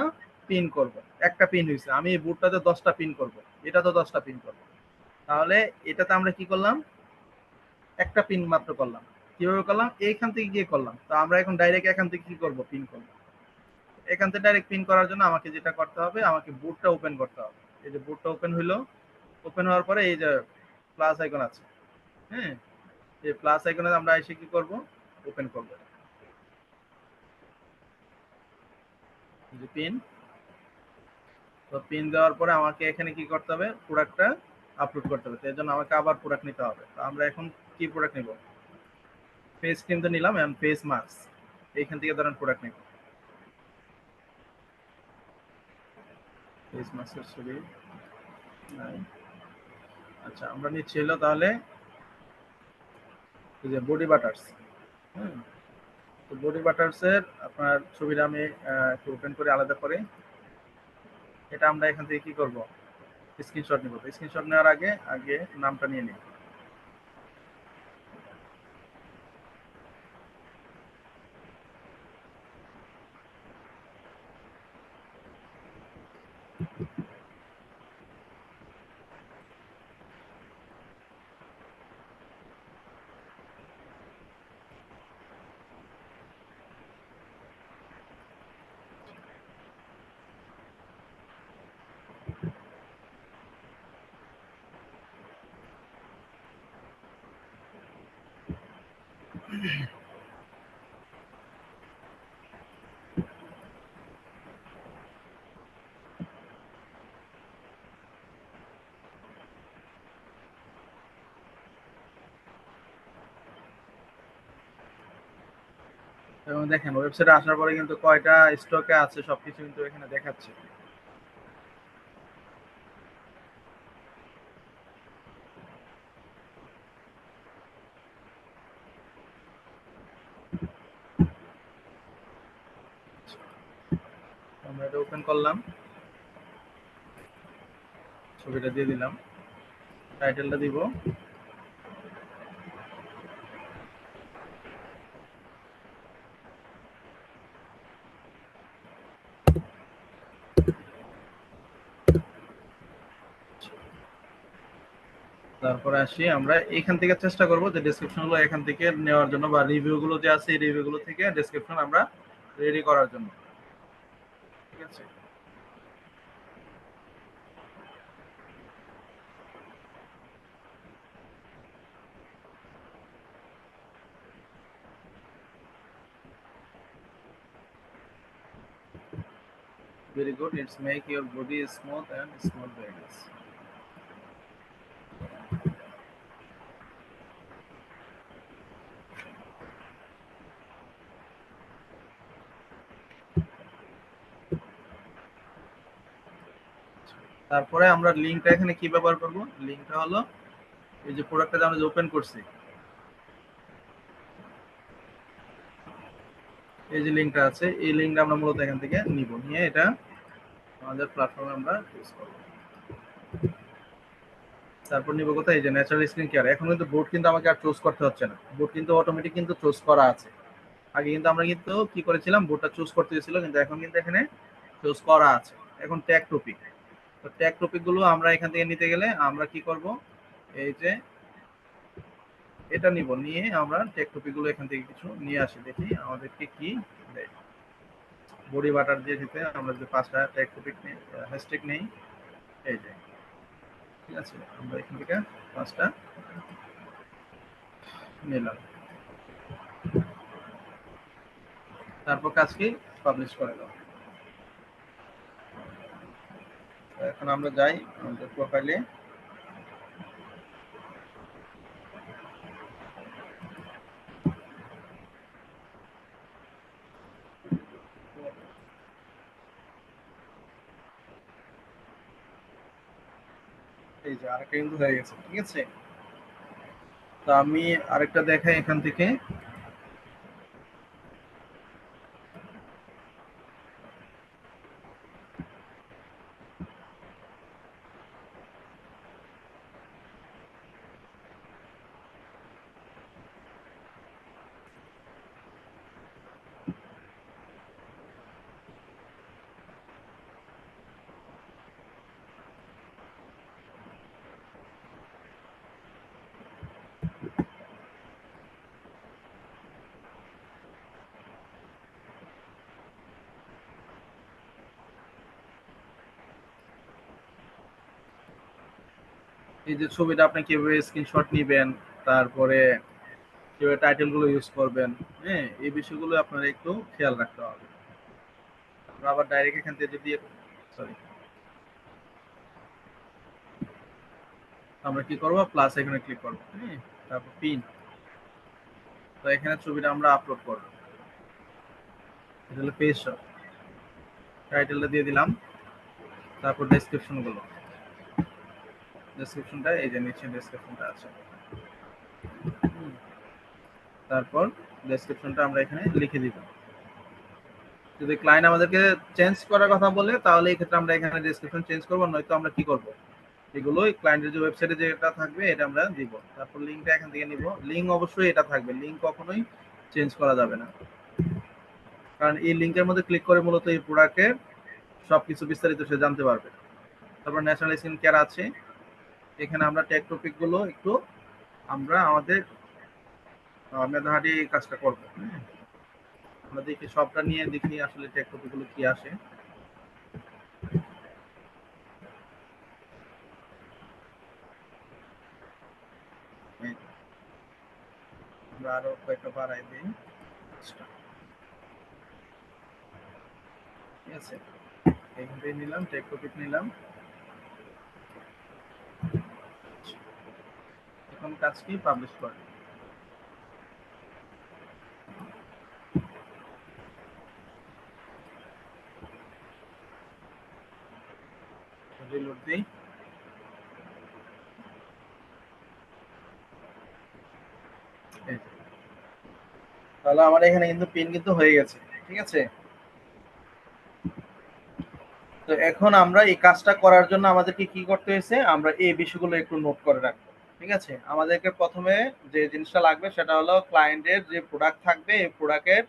পিন করব। একটা পিন হয়েছে, আমি এই বোর্ডটাতে 10টা পিন করব, এটা তো 10টা পিন করব। তাহলে এটাতে আমরা কি করলাম, একটা পিন মাত্র করলাম। কিভাবে করলাম, এইখান থেকে গিয়ে করলাম। তো আমরা এখন ডাইরেক্ট এখান থেকে কি করব, পিন করব। এখান থেকে ডাইরেক্ট পিন করার জন্য আমাকে যেটা করতে হবে, আমাকে বোর্ডটা ওপেন করতে হবে। এই যে বোর্ডটা ওপেন হইলো, ওপেন হওয়ার পরে এই যে প্লাস আইকন আছে, হ্যাঁ, এই প্লাস আইকনে আমরা এসে কি করব, ওপেন করব। এই যে পিন, তো পিন দেওয়ার পরে আমাকে এখানে কি করতে হবে, প্রোডাক্টটা আপলোড করতে হবে। এর জন্য আমাকে আবার প্রোডাক্ট নিতে হবে। তো আমরা এখন কি প্রোডাক্ট নিব, ফেস ক্রিম তো নিলাম, এখন ফেস মাস্ক এইখান থেকে ধরেন প্রোডাক্ট নিব। ফেস মাস্কের ছবি নাই। আচ্ছা, আমরা নিচ্ছি হলো তাহলে এই যে বডি বাটার্স। হুম, তো বডি বাটার্স এর আপনার ছবিটা আমি একটু ওপেন করে আলাদা করে, এটা আমরা এখান থেকে কি করব, স্ক্রিনশট নিব। স্ক্রিনশট নেওয়ার আগে আগে নামটা নিয়ে নিই। এবং দেখেন ওয়েবসাইটে আসার পরে কিন্তু কয়টা স্টকে আছে সবকিছু কিন্তু এখানে দেখাচ্ছে। আমরা এটা ওপেন করলাম, ছবিটা দিয়ে দিলাম, টাইটেলটা দিব, তারপরে আসি আমরা এখান থেকে চেষ্টা করব যে ডেসক্রিপশন গুলো এখান থেকে নেওয়ার জন্য, বা রিভিউ গুলো যে আছে এই রিভিউ গুলো থেকে ডেসক্রিপশন আমরা রেডি করার জন্য। ঠিক আছে, very good, it's make your body smooth and small veins. তারপরে আমরা লিংকটা এখানে কি ব্যবহার করব, লিংকটা হলো এই যে প্রোডাক্টটা আমরা যে ওপেন করছি, এই যে লিংকটা আছে এই লিংকটা আমরা মূলত এখান থেকে নিব, নিয়ে এটা আমাদের প্ল্যাটফর্মে আমরা ইউজ করব। তারপর নিব কোথায়, এই যে ন্যাচারাল স্কিন কেয়ার। এখন কিন্তু বোর্ড কিন্তু আমাকে আর চুজ করতে হচ্ছে না, বোর্ড কিন্তু অটোমেটিক কিন্তু চুজ করা আছে। আগে কিন্তু আমরা কিন্তু কি করেছিলাম, বোর্ডটা চুজ করতে হয়েছিল, কিন্তু এখন কিন্তু এখানে চুজ করা আছে। এখন ট্যাগ টপিক, তো ট্যাগ টপিক গুলো আমরা এখান থেকে নিতে গেলে আমরা কি করব, এই যে এটা নিব, নিয়ে আমরা ট্যাগ টপিক গুলো এখান থেকে কিছু নিয়ে আসি, দেখি আমাদেরকে কি দেয়। বডি বাটার দিয়ে দিতে আমরা যে 5টা ট্যাগ টপিক নেই, হ্যাশট্যাগ নেই, এই যে ঠিক আছে, আমরা এখান থেকে 5টা নিলাম, তারপর কাজ কি, পাবলিশ করে দাও। এখন আমরা যাই আমাদের প্রোফাইলে, এই যে আরেকটা কিন্তু হয়ে গেছে। ঠিক আছে, তো আমি আরেকটা দেখাই এখান থেকে। এই যে ছবিটা আপনি কিভাবে স্ক্রিনশট নিবেন, তারপরে কিভাবে টাইটেল গুলো ইউজ করবেন, হ্যাঁ এই বিষয়গুলো আপনারা একটু খেয়াল রাখতে হবে। আমরা আবার ডাইরেক্ট এখান থেকে যদি, সরি, আমরা কি করব, প্লাস এখানে ক্লিক করব, হ্যাঁ তারপর পিন, তো এখানে ছবিটা আমরা আপলোড করব। এটা হলো পেজ শট, টাইটেলটা দিয়ে দিলাম, তারপর ডেসক্রিপশন গুলো, ডেসক্রিপশনটা এই যে নিচে ডেসক্রিপশনটা আছে, তারপর ডেসক্রিপশনটা আমরা এখানে লিখে দিব। যদি ক্লায়েন্ট আমাদেরকে চেঞ্জ করার কথা বলে তাহলে এই ক্ষেত্রে আমরা এখানে ডেসক্রিপশন চেঞ্জ করব, নয়তো আমরা কি করব, এগুলো ক্লায়েন্টের যে ওয়েবসাইটে যেটা থাকবে এটা আমরা দিব। তারপর লিংকটা এখান থেকে নিব, লিংক অবশ্যই এটা থাকবে, লিংক কখনোই চেঞ্জ করা যাবে না, কারণ এই লিংকের মধ্যে ক্লিক করে মূলত এই প্রোডাক্টের সবকিছু বিস্তারিত সে জানতে পারবে। তারপর ন্যাশনাল স্কিন কেয়ার আছে, এখানে আমরা ট্যাগ টপিক গুলো একটু আমরা আমাদের মেধাহাটি কাজটা করব। আমরা দেখি সবটা নিয়ে দেখি আসলে ট্যাগ টপিক গুলো কি আসে। আমরা আরো কয়েকটা বাড়াই দিই, ঠিক আছে, এখান থেকে নিলাম, ট্যাগ টপিক নিলাম। এখন কাজ কি, পাবলিশ করে রিলোড দিই। তাহলে আমার এখানে কিন্তু পিন কিন্তু হয়ে গেছে। ঠিক আছে, তো এখন আমরা এই কাজটা করার জন্য আমাদেরকে কি করতে হয়েছে, আমরা এই বিষয়গুলো একটু নোট করে রাখবো। ঠিক আছে, আমাদেরকে প্রথমে যে জিনিসটা লাগবে সেটা হলো ক্লায়েন্টের যে প্রোডাক্ট থাকবে, এই প্রোডাক্টের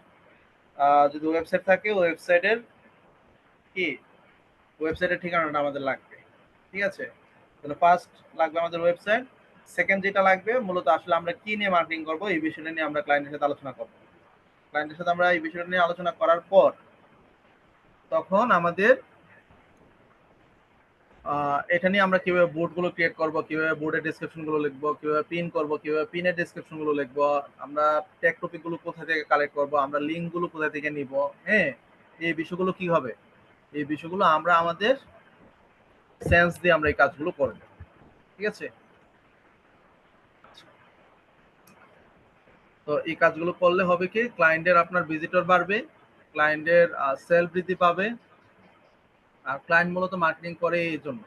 যদি ওয়েবসাইট থাকে ওয়েবসাইটের কি ওয়েবসাইটের ঠিকানাটা আমাদের লাগবে। ঠিক আছে, তাহলে ফার্স্ট লাগবে আমাদের ওয়েবসাইট। সেকেন্ড যেটা লাগবে মূলত আসলে আমরা কি নিয়ে মার্কেটিং করব এই বিষয়টা নিয়ে আমরা ক্লায়েন্টের সাথে আলোচনা করব। ক্লায়েন্টের সাথে আমরা এই বিষয়টা নিয়ে আলোচনা করার পর তখন আমাদের এটা নিয়ে আমরা কিভাবে বোর্ডগুলো ক্রিয়েট করব, কিভাবে বোর্ডের ডেসক্রিপশনগুলো লিখবো, কিভাবে পিন করব, কিভাবে পিনের ডেসক্রিপশনগুলো লিখবো, আমরা ট্যাগ টপিকগুলো কোথা থেকে কালেক্ট করব, আমরা লিঙ্কগুলো কোথা থেকে নিব, হ্যাঁ, এই বিষয়গুলো কি হবে, এই বিষয়গুলো আমরা আমাদের সেন্স দিয়ে আমরা এই কাজগুলো করব। ঠিক আছে, তো এই কাজগুলো করলে হবে কি, ক্লায়েন্টের আপনার ভিজিটর বাড়বে, ক্লায়েন্টের সেল বৃদ্ধি পাবে। আর ক্লায়েন্ট মূলত মার্কেটিং করে এই জন্য।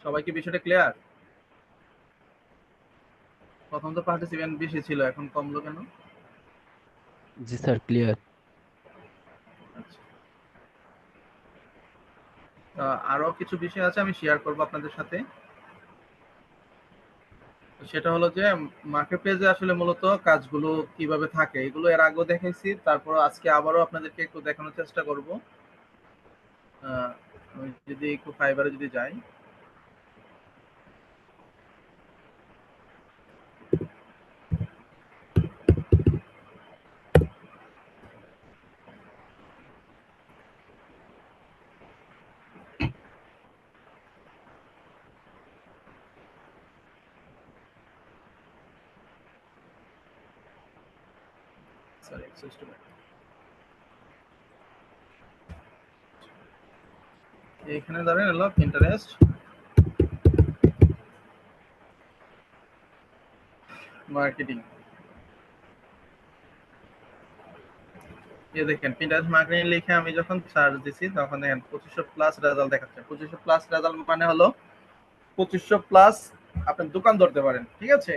সবাই কি বিষয়টা ক্লিয়ার? প্রথম তো পার্টিসিপেন্ট বেশি ছিল, এখন কমলো কেন? জি স্যার, ক্লিয়ার। আচ্ছা, আরো কিছু বিষয় আছে আমি শেয়ার করব আপনাদের সাথে। সেটা হলো যে মার্কেট প্লেসে আসলে মূলত কাজগুলো কিভাবে থাকে এগুলো এর আগেও দেখাইছি, তারপর আজকে আবারও আপনাদেরকে একটু দেখানোর চেষ্টা করব। আমি যদি একটু ফাইবারে যদি যাই, সরি এখানে ধরেন হলো পিন্টারেস্ট মার্কেটিং, এই দেখেন পিন্টারেস্ট মার্কেটিং লিখে আমি যখন সার্চ দিছি তখন দেখেন 2500 প্লাস রেজাল্ট দেখাচ্ছে। 2500 প্লাস রেজাল্ট মানে হলো 2500 প্লাস আপনি দোকান ধরতে পারেন। ঠিক আছে,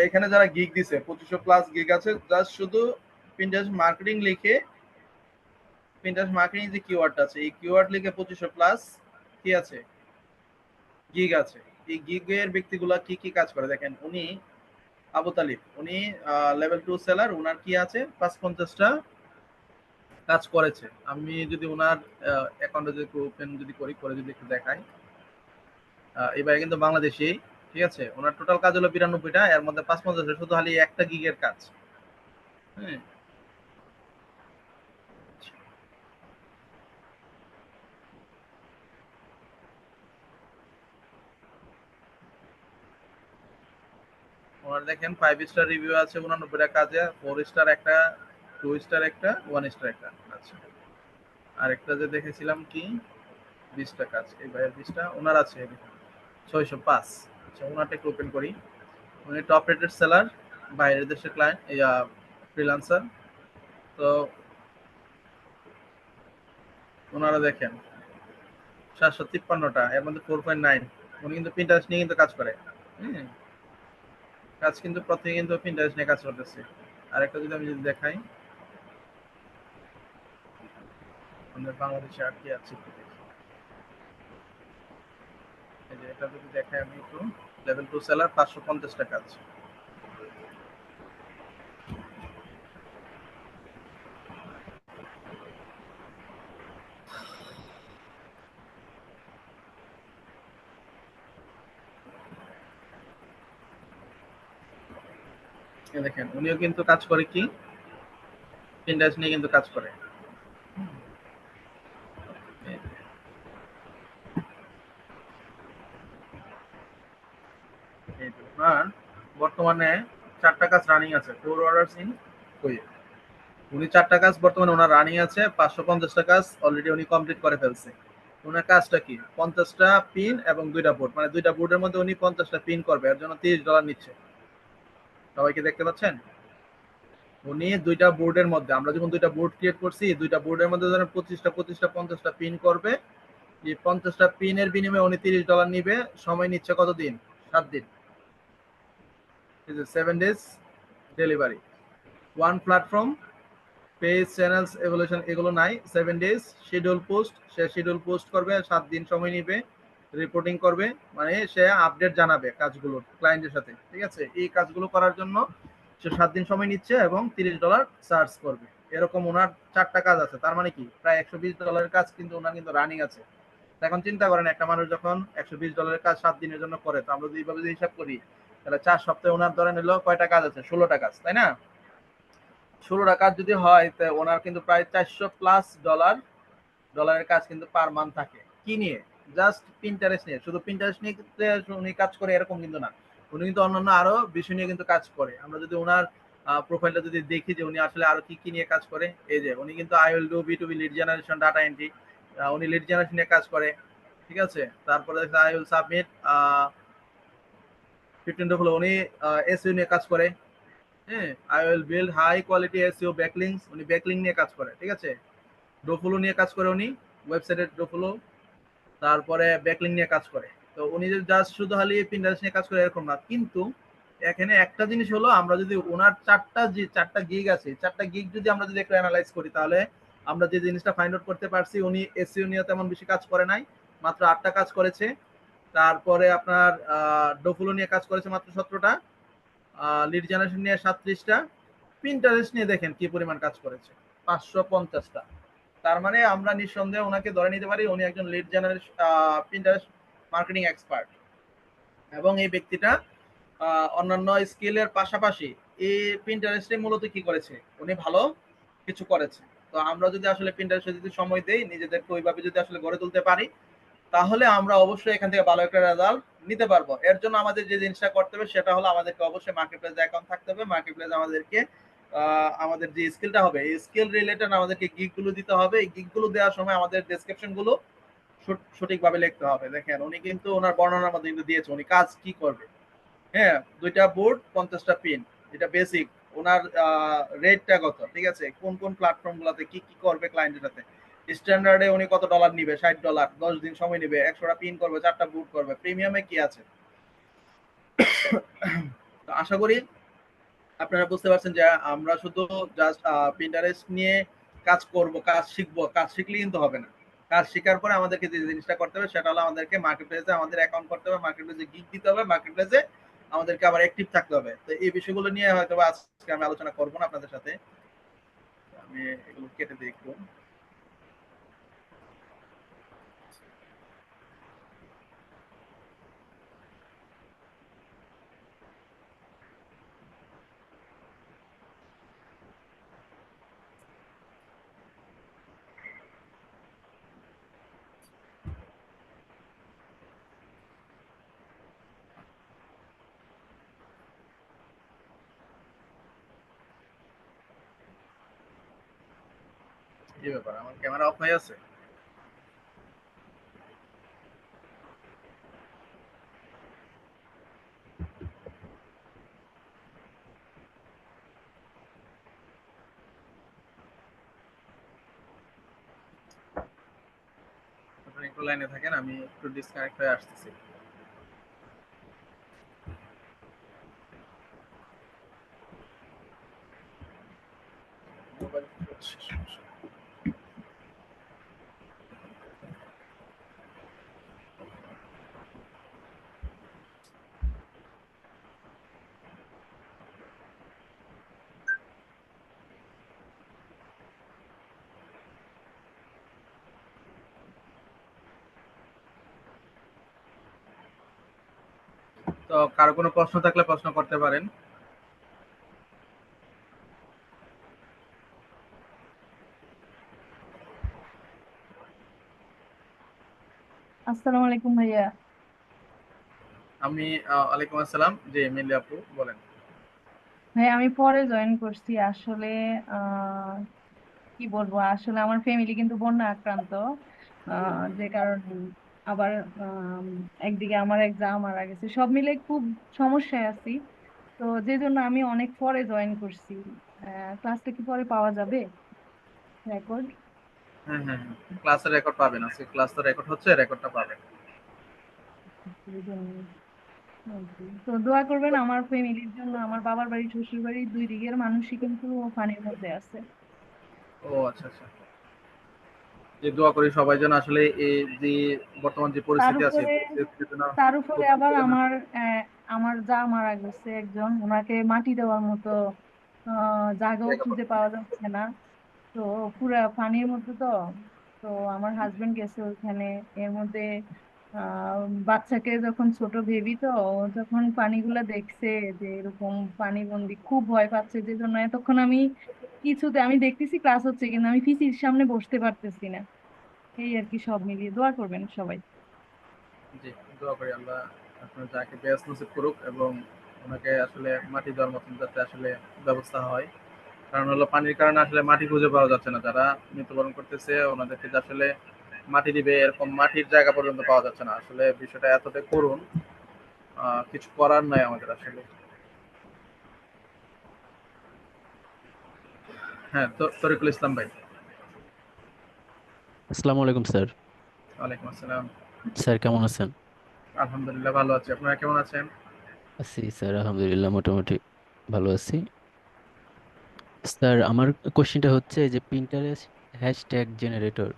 এখানে যারা গিগ দিছে 2500 প্লাস গিগ আছে, জাস্ট শুধু পিন্টারেস্ট মার্কেটিং লিখে, পিন্টারেস্ট মার্কেটিং যে কিওয়ার্ডটা আছে এই কিওয়ার্ড লিখে 2500 প্লাস কি আছে গিগ আছে। এই গিগের ব্যক্তিগুলা কি কি কাজ করে দেখেন, উনি আবু তালিব, উনি লেভেল 2 সেলার, উনার কি আছে 550টা কাজ করেছে। আমি যদি ওনার অ্যাকাউন্টে যদি ওপেন যদি করি, করে যদি একটু দেখাই, এবার কিন্তু বাংলাদেশি। ঠিক আছে, ওনার টোটাল কাজ হলো 92টা, এর মধ্যে 550 শুধু খালি একটা গিগের কাজ। হ্যাঁ, ওনার দেখেন 5 স্টার রিভিউ আছে 89টা কাজে, 4 স্টার একটা, 2 স্টার একটা, 1 স্টার একটা। আচ্ছা, আরেকটা যে দেখেছিলাম কি 20টা কাজ, এই ভাইয়ের 20টা ওনার আছে 605। আচ্ছা, ওনারটা একটু ওপেন করি। উনি টপ রেটেড সেলার, বাইরের দেশের ক্লায়েন্ট, ফ্রিল্যান্সার। তো ওনারা দেখেন 753টা, এর মধ্যে 4.9। উনি কিন্তু পিন্টারেস্ট নিয়ে কিন্তু কাজ করে। হ্যাঁ, কাজ কিন্তু প্রত্যেকে কিন্তু পিন্টারেস্ট নিয়ে কাজ করতেছে। আরেকটা যদি আমি যদি দেখাই, আমাদের বাংলাদেশে আর কি আছে একটু দেখি। এই যে এটা যদি দেখাই আমি একটু, লেভেল 2 সেলার 550টা কাজ। এই দেখেন উনিও কিন্তু কাজ করে কি পিন্টারেস্ট নিয়ে কিন্তু কাজ করে। এই যে ওনার বর্তমানে 4টা কাজ রানিং আছে, 4 অর্ডারস ইন কুইক। উনি 4টা কাজ বর্তমানে ওনার রানিং আছে, 550টা কাজ অলরেডি উনি কমপ্লিট করে ফেলছে। ওনার কাজটা কি 50টা পিন এবং 2টা বোর্ড, মানে 2টা বোর্ডের মধ্যে উনি 50টা পিন করবে, এর জন্য $30 নিচ্ছে। সবাই কি দেখতে পাচ্ছেন? উনি দুইটা বোর্ডের মধ্যে, আমরা যখন দুইটা বোর্ড ক্রিয়েট করছি, দুইটা বোর্ডের মধ্যে ধরেন 25টা 50টা পিন করবে। এই 50টা পিনের বিনিময়ে উনি $30 নিবে। সময় নিচ্ছে কতদিন? 7 দিন। 7 days delivery. One platform, page, channels, evolution এগুলো নাই। 7 days শিডিউল পোস্ট, সে শিডিউল পোস্ট করবে, 7 দিন সময় নিবে, রিপোর্টিং করবে, মানে সে আপডেট জানাবে কাজগুলো ক্লায়েন্টের সাথে। ঠিক আছে, এই কাজগুলো করার জন্য সে 7 দিন সময় নিচ্ছে এবং $30 চার্জ করবে। এরকম ওনার 4টা কাজ আছে, তার মানে কি প্রায় $120 কাজ কিন্তু ওনার কিন্তু রানিং আছে। এখন চিন্তা করেন, একটা মানুষ যখন $120 কাজ 7 দিনের জন্য করে, তো আমরা যদি এইভাবে যদি হিসাব করি, তাহলে 4 সপ্তাহে ওনার ধরে নিল কয়টা কাজ আছে? 16টা কাজ, তাই না? 16টা কাজ যদি হয়, তো ওনার কিন্তু প্রায় $400 ডলারের কাজ কিন্তু পার মান্থ থাকে। কি নিয়ে? জাস্ট পিন্টারেস্ট নিয়ে। শুধু পিন্টারেস্ট নিয়ে উনি কাজ করে এরকম কিন্তু না, উনি কিন্তু অন্যান্য আরো বিষয় নিয়ে কিন্তু কাজ করে। আমরা যদি ওনার প্রোফাইলটা যদি দেখি যে উনি আসলে আরো কি কি নিয়ে কাজ করে, এই যে উনি কিন্তু I will do B2B lead generation, data entry, উনি লিড জেনারেশন নিয়ে কাজ করে। ঠিক আছে, তারপরে আই উইল সাবমিট 15 হলো, উনি এসইও নিয়ে কাজ করে। হ্যাঁ, I will build high quality SEO backlinks, উনি ব্যাকলিং নিয়ে কাজ করে। ঠিক আছে, ডোফলো নিয়ে কাজ করে উনি, ওয়েবসাইটের ডোফলো, তারপরে ব্যাকলিং নিয়ে কাজ করে। তো উনি যে জাস্ট শুধু খালি পিন্টারেস্ট নিয়ে কাজ করে এরকম না, কিন্তু এখানে একটা জিনিস হলো, আমরা যদি ওনার 4টা গিগ আছে, 4টা গিগ যদি আমরা যদি একটু অ্যানালাইজ করি, তাহলে আমরা যে জিনিসটা ফাইন্ড আউট করতে পারছি, উনি এসইও নিয়ে তেমন বেশি কাজ করে নাই, মাত্র 8টা কাজ করেছে। তারপরে আপনার ডোফলো নিয়ে কাজ করেছে মাত্র 17টা, লিড জেনারেশন নিয়ে 37টা, পিন্টারেস্ট নিয়ে দেখেন কি পরিমাণ কাজ করেছে, 550টা। তার মানে আমরা নিঃসন্দেহে ওনাকে ধরে নিতে পারি উনি একজন lead generation Pinterest marketing expert. এবং এই ব্যক্তিটা অন্যান্য স্কিলের পাশাপাশি এই পিন্টারেস্টে মূলত কি করেছে, উনি ভালো কিছু করেছে। তো আমরা যদি আসলে পিন্টারেস্টে যদি সময় দেই, নিজেদেরকে ওইভাবে যদি আসলে গড়ে তুলতে পারি, তাহলে আমরা অবশ্যই এখান থেকে ভালো একটা রেজাল্ট নিতে পারবো। এর জন্য আমাদের যে জিনিসটা করতে হবে সেটা হলো, আমাদেরকে অবশ্যই মার্কেট প্লেসে অ্যাকাউন্ট থাকতে হবে। মার্কেট প্লেসে আমাদেরকে আমাদের যে স্কিলটা হবে, এই স্কিল রিলেটেড আমাদেরকে গিগ গুলো দিতে হবে। এই গিগ গুলো দেওয়ার সময় আমাদের ডেসক্রিপশন গুলো সঠিকভাবে লিখতে হবে। দেখেন উনি কিন্তু ওনার বর্ণনার মধ্যে কিন্তু দিয়েছে উনি কাজ কি করবে। হ্যাঁ, 2টা বোর্ড, 50টা পিন, এটা বেসিক। ওনার রেটটা কত, ঠিক আছে, কোন কোন প্ল্যাটফর্ম গুলাতে কি কি করবে ক্লায়েন্টের সাথে। স্ট্যান্ডার্ডে উনি কত ডলার নিবে? $60, 10 দিন সময় নিবে, 100টা পিন করবে, 4টা বুট করবে। প্রিমিয়ামে কি আছে? তো আশা করি আপনারা বুঝতে পারছেন যে আমরা শুধু জাস্ট পিন্টারেস্ট নিয়ে কাজ করব, কাজ শিখবো, কাজ শিখলে কিন্তু হবে না। কাজ শেখার পরে আমাদেরকে যে জিনিসটা করতে হবে সেটা হলো, আমাদেরকে মার্কেট প্লেসে আমাদের অ্যাকাউন্ট করতে হবে, মার্কেট প্লেসে গিগ দিতে হবে, মার্কেট প্লেসে আমাদেরকে আবার অ্যাক্টিভ থাকতে হবে। তো এই বিষয়গুলো নিয়ে হয়তো আজকে আমি আলোচনা করবো না আপনাদের সাথে। আমি এগুলো কেটে দিই একটু। কি ব্যাপার, আমার ক্যামেরা অফ হয়ে আছে? আপনারা একটু লাইনে থাকেন, আমি একটু ডিসকানেক্ট হয়ে আসতেছি। মোবাইল তো কারো কোনো প্রশ্ন থাকলে প্রশ্ন করতে পারেন। আসসালামু আলাইকুম ভাইয়া। আমি ওয়ালাইকুম আসসালাম, জি মিলি আপু বলেন। ভাই আমি পরে জয়েন করছি আসলে। কি বলবো, আসলে আমার ফ্যামিলি কিন্তু বন্যা আক্রান্ত, যে কারণে আবার আম, একদিকে আমার এক যা মারা গেছে, সব মিলে খুব সমস্যায় আছি। তো যে জন্য আমি অনেক পরে জয়েন করছি। ক্লাসটা কি পরে পাওয়া যাবে রেকর্ড? হ্যাঁ হ্যাঁ হ্যাঁ, ক্লাসের রেকর্ড পাবেন, আজকে ক্লাস তো রেকর্ড হচ্ছে, রেকর্ডটা পাবেন। তো দোয়া করবেন আমার ফ্যামিলির জন্য। আমার বাবার বাড়ি শ্বশুর বাড়ি দুই দিকের মানুষই কিন্তু পানির মধ্যে আছে। ও আচ্ছা আচ্ছা, যে দোয়া করি সবাই যেন আসলে এই যে বর্তমান যে তার পরিস্থিতি আছে, উপরে এই পরিস্থিতির জন্য তার উপরে আবার যেন। আমার যা মারা গেছে একজন, ওনাকে মাটি দেওয়ার মতো জায়গাও খুঁজে পাওয়া যাচ্ছে না। তো পুরা পানির মধ্যে তো। তো আমার হাজবেন্ড গেছে ওইখানে। এর মধ্যে বাচ্চাকে যখন ছোট বেবি তো ও যখন পানিগুলা দেখছে যে এরকম পানিবন্দি খুব ভয় পাচ্ছে, যে জন্য এতক্ষণ আমি দেখতেছি ক্লাস হচ্ছে কিন্তু আমি পিসির সামনে বসতে পারতেছি না। এই আর কি, সব মিলিয়ে দোয়া করবেন সবাই। জি, দোয়া করি আল্লাহ আপনার যাকে বেস্ট নসিব করুক এবং ওনাকে আসলে মাটি দেওয়ার মতন যাতে আসলে ব্যবস্থা হয়। কারণ হলো পানির কারণে আসলে মাটি খুঁজে পাওয়া যাচ্ছে না, যারা মৃত্যুবরণ করতেছে ওনাদেরকে যে আসলে মাটি দিবে এরকম মাটির জায়গা পর্যন্ত পাওয়া যাচ্ছে না। আসলে বিষয়টা এতটাই করুণ, কিছু করার নাই আমাদের আসলে। হ্যাঁ, তো তরিকুল ইসলাম ভাই। আসসালামু আলাইকুম স্যার। ওয়ালাইকুম আসসালাম। স্যার কেমন আছেন? আলহামদুলিল্লাহ ভালো আছি, আপনারা কেমন আছেন? আছি স্যার, আলহামদুলিল্লাহ মোটামুটি ভালো আছি। স্যার আমার কোশ্চেনটা হচ্ছে যে পিন্টারেস্ট হ্যাশট্যাগ জেনারেটর,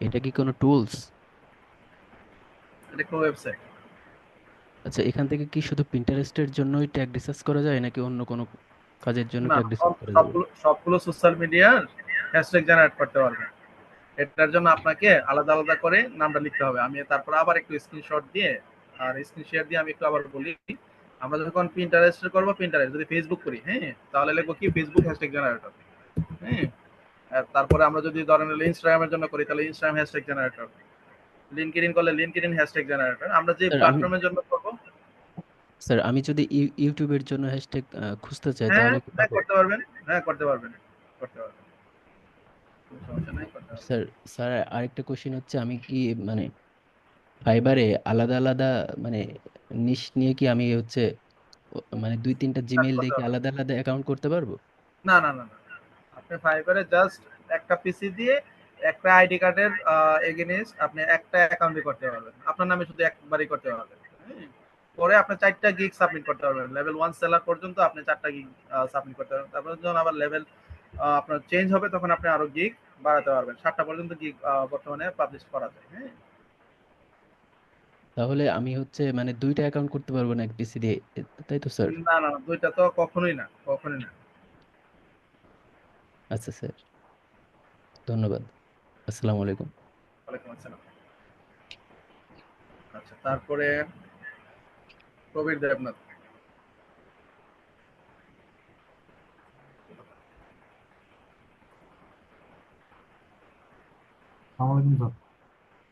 এটা কি কোনো টুলস? এটা কোন ওয়েবসাইট? আচ্ছা, এখান থেকে কি শুধু পিন্টারেস্টের জন্যই ট্যাগ রিসার্চ করা যায় নাকি অন্য কোনো কাজের জন্য না ট্যাগ না, রিসার্চ করা যাবে? সবগুলো সবগুলো সোশ্যাল মিডিয়ার হ্যাশট্যাগ জেনারেট করতে পারবেন। এটার জন্য আপনাকে আলাদা আলাদা করে নামটা লিখতে হবে। আমি তারপর আবার একটু স্ক্রিনশট দিয়ে আর স্ক্রিন শেয়ার দিয়ে আমি একটু আবার বলি। আমরা যখন পিন্টারেস্ট করবো, পিন্টারেস্ট যদি ফেসবুক করি, হ্যাঁ, তাহলে লিখবো কি ফেসবুক হ্যাশট্যাগ জেনারেটর। হ্যাঁ, আর তারপরে আমরা যদি ধরেন ইনস্টাগ্রামের জন্য করি তাহলে ইনস্টাগ্রাম হ্যাশট্যাগ জেনারেটর, লিঙ্কডইন করলে লিঙ্কডইন হ্যাশট্যাগ জেনারেটর। আমরা যে স্যার আমি প্ল্যাটফর্মের জন্য করবো। স্যার আমি যদি ইউটিউবের জন্য হ্যাশট্যাগ খুঁজতে চাই হ্যাঁ তাহলে কি হ্যাঁ, পাবো? করতে পারবেন। হ্যাঁ, করতে পারবেন, করতে পারবেন, কোনো সমস্যা নাই, করতে পারবেন। স্যার স্যার আরেকটা কোশ্চেন হচ্ছে, আমি কি মানে ফাইবারে আলাদা আলাদা মানে নিশ নিয়ে কি আমি হচ্ছে মানে দুই তিনটা কাজ জিমেইল দিয়ে করতে কি পারবেন। আলাদা আলাদা অ্যাকাউন্ট করতে পারবো? না না না না, আপনি ফাইবারে জাস্ট একটা পিসি দিয়ে একটা আইডি কার্ডের এগেইনস্ট আপনি একটা অ্যাকাউন্টই করতে পারবেন, আপনার নামে শুধু একবারই করতে পারবেন। হ্যাঁ? পরে আপনি 4টা গিগ সাবমিট করতে পারবেন, লেভেল 1 সেলার পর্যন্ত আপনি 4টা গিগ সাবমিট করতে পারবেন। তারপর যখন আবার লেভেল আপনার চেঞ্জ হবে তখন আপনি আরো গিগ বাড়াতে পারবেন। 7টা পর্যন্ত গিগ বর্তমানে পাবলিশ করা যায়। হ্যাঁ, তাহলে আমি হচ্ছে মানে দুইটা অ্যাকাউন্ট করতে পারবো না এক পিসি দিয়ে, তাই তো স্যার? না না না, দুইটা তো কখনোই না, কখনোই না। আচ্ছা স্যার, ধন্যবাদ। আসসালামু আলাইকুম। ওয়ালাইকুম আসসালাম। আচ্ছা, তারপরে প্রবীর দেবনাথ। আসসালামাইকুম স্যার।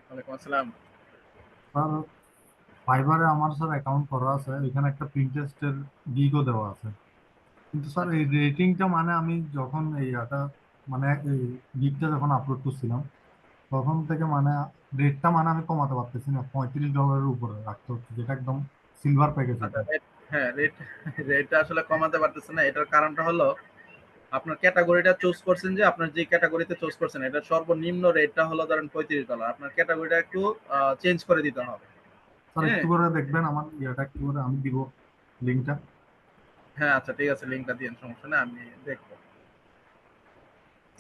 ওয়ালাইকুম আসসালাম। স্যার ফাইবারে আমার স্যার অ্যাকাউন্ট করা আছে, এখানে একটা প্রিন্টেস্টের গিগও দেওয়া আছে, কিন্তু স্যার আচ্ছা এই আচ্ছা রেটিংটা মানে আমি যখন মানে এই গিগটা যখন আপলোড করছিলাম তখন থেকে মানে রেটটা মানে আমি কমাতে পারতেছি না, $35 উপরে রাখতে হচ্ছে, যেটা একদম সিলভার প্যাকেজ আচ্ছা, এটা। হ্যাঁ, রেটটা আসলে কমাতে পারতেছে না। এটার কারণটা হলো আপনার ক্যাটাগরিটা চুজ করছেন, যে আপনার যে ক্যাটাগরিতে চুজ করছেন এটা সর্বনিম্ন রেটটা হলো ধরেন $35। আপনার ক্যাটাগরিটা একটু চেঞ্জ করে দিতে হবে। স্যার হ্যাঁ একটু করে দেখবেন আমার একটু করে আমি দিব লিঙ্কটা। হ্যাঁ, আচ্ছা ঠিক আছে, লিঙ্কটা দিন, সমস্যা নেই, আমি দেখবো।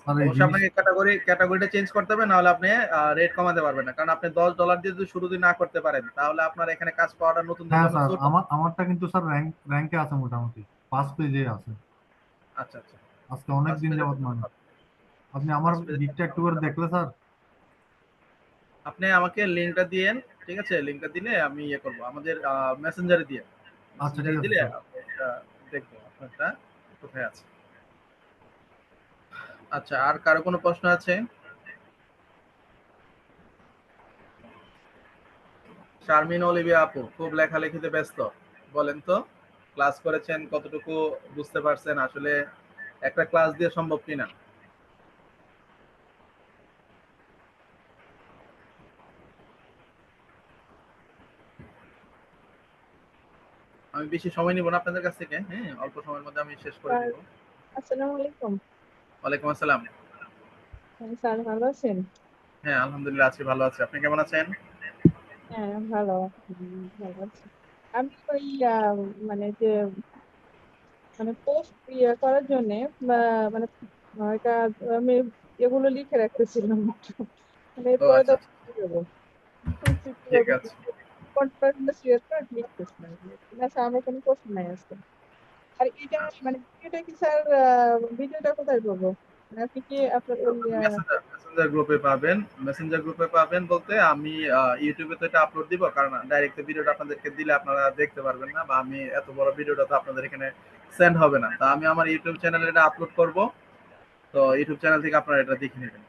স্যার এই অবশ্যই জিনিস আপনাকে ক্যাটাগরিটা চেঞ্জ করতে হবে, নাহলে আপনি রেট কমাতে পারবেন না। কারণ আপনি $10 দিয়ে যদি শুরু দিয়ে না করতে পারেন তাহলে আপনার এখানে কাজ পাওয়াটা নতুনদের হ্যাঁ জন্য স্যার, ছোট। আমারটা কিন্তু স্যার র্যাঙ্কে আছে, মোটামুটি ফার্স্ট পেজে আছে আচ্ছা আচ্ছা, আজকে অনেক ফার্স্ট দিন পেজে যাবত থাকলে মানে। ভালো। আপনি আমার ফার্স্ট পেজে গিকটা থাকলে একটু করে সমস্যা নেই। দেখলে স্যার। আপনি আমাকে লিঙ্কটা দিয়েন, ঠিক আছে? লিঙ্কটা দিলে আমি ইয়ে করবো আমাদের মেসেঞ্জারে দিয়ে, আচ্ছা ঠিক মেসেঞ্জারে আছে দিলে স্যার। আমি এটা দেখবো আপনারটা কোথায় আছে। আচ্ছা, আর কারো কোনো প্রশ্ন আছে? শারমিন অলিভিয়া আপু খুব লেখালেখিতে ব্যস্ত, বলেন তো ক্লাস করেছেন কতটুকু, বুঝতে পারছেন আসলে একটা ক্লাস দিয়ে সম্ভব কিনা? আমি বেশি সময় নিব না আপনাদের কাছ থেকে, হ্যাঁ, অল্প সময়ের মধ্যে আমি শেষ করে স্যার দিব। আসসালামু আলাইকুম। ওয়ালাইকুম আসসালাম। স্যার ভালো আছেন? হ্যাঁ, আলহামদুলিল্লাহ আছি, ভালো আছি। আপনি কেমন আছেন? হ্যাঁ, ভালো। ভালো আছি। আমি ওই মানে যে মানে পোস্ট করার জন্য বা মানে এটা আমি এগুলো লিখে রাখতেছিলাম একটু। মানে ও পরে আচ্ছা, তো আচ্ছা। কিভাবে ঠিক আছে। কনফারেন্স শেয়ার করে লিখতেছিলাম। না স্যার আমার কোনো প্রশ্ন নাই আজকে। আর এটা আচ্ছা। মানে ভিডিওটা কি স্যার ভিডিওটা কোথায় পাবো? মানে আপনি কি আপনার ওই মেসেঞ্জার গ্রুপে পাবেন। মেসেঞ্জার গ্রুপে পাবেন বলতে আমি ইউটিউবে তো এটা আপলোড দিব, কারণ ডাইরেক্ট ভিডিওটা আপনাদেরকে দিলে আপনারা দেখতে পারবেন না, বা আমি এত বড় ভিডিওটা তো আপনাদের এখানে সেন্ড হবে না। তা আমি আমার ইউটিউব চ্যানেলে এটা আপলোড করব। তো ইউটিউব চ্যানেল থেকে আপনারা এটা দেখে নেবেন।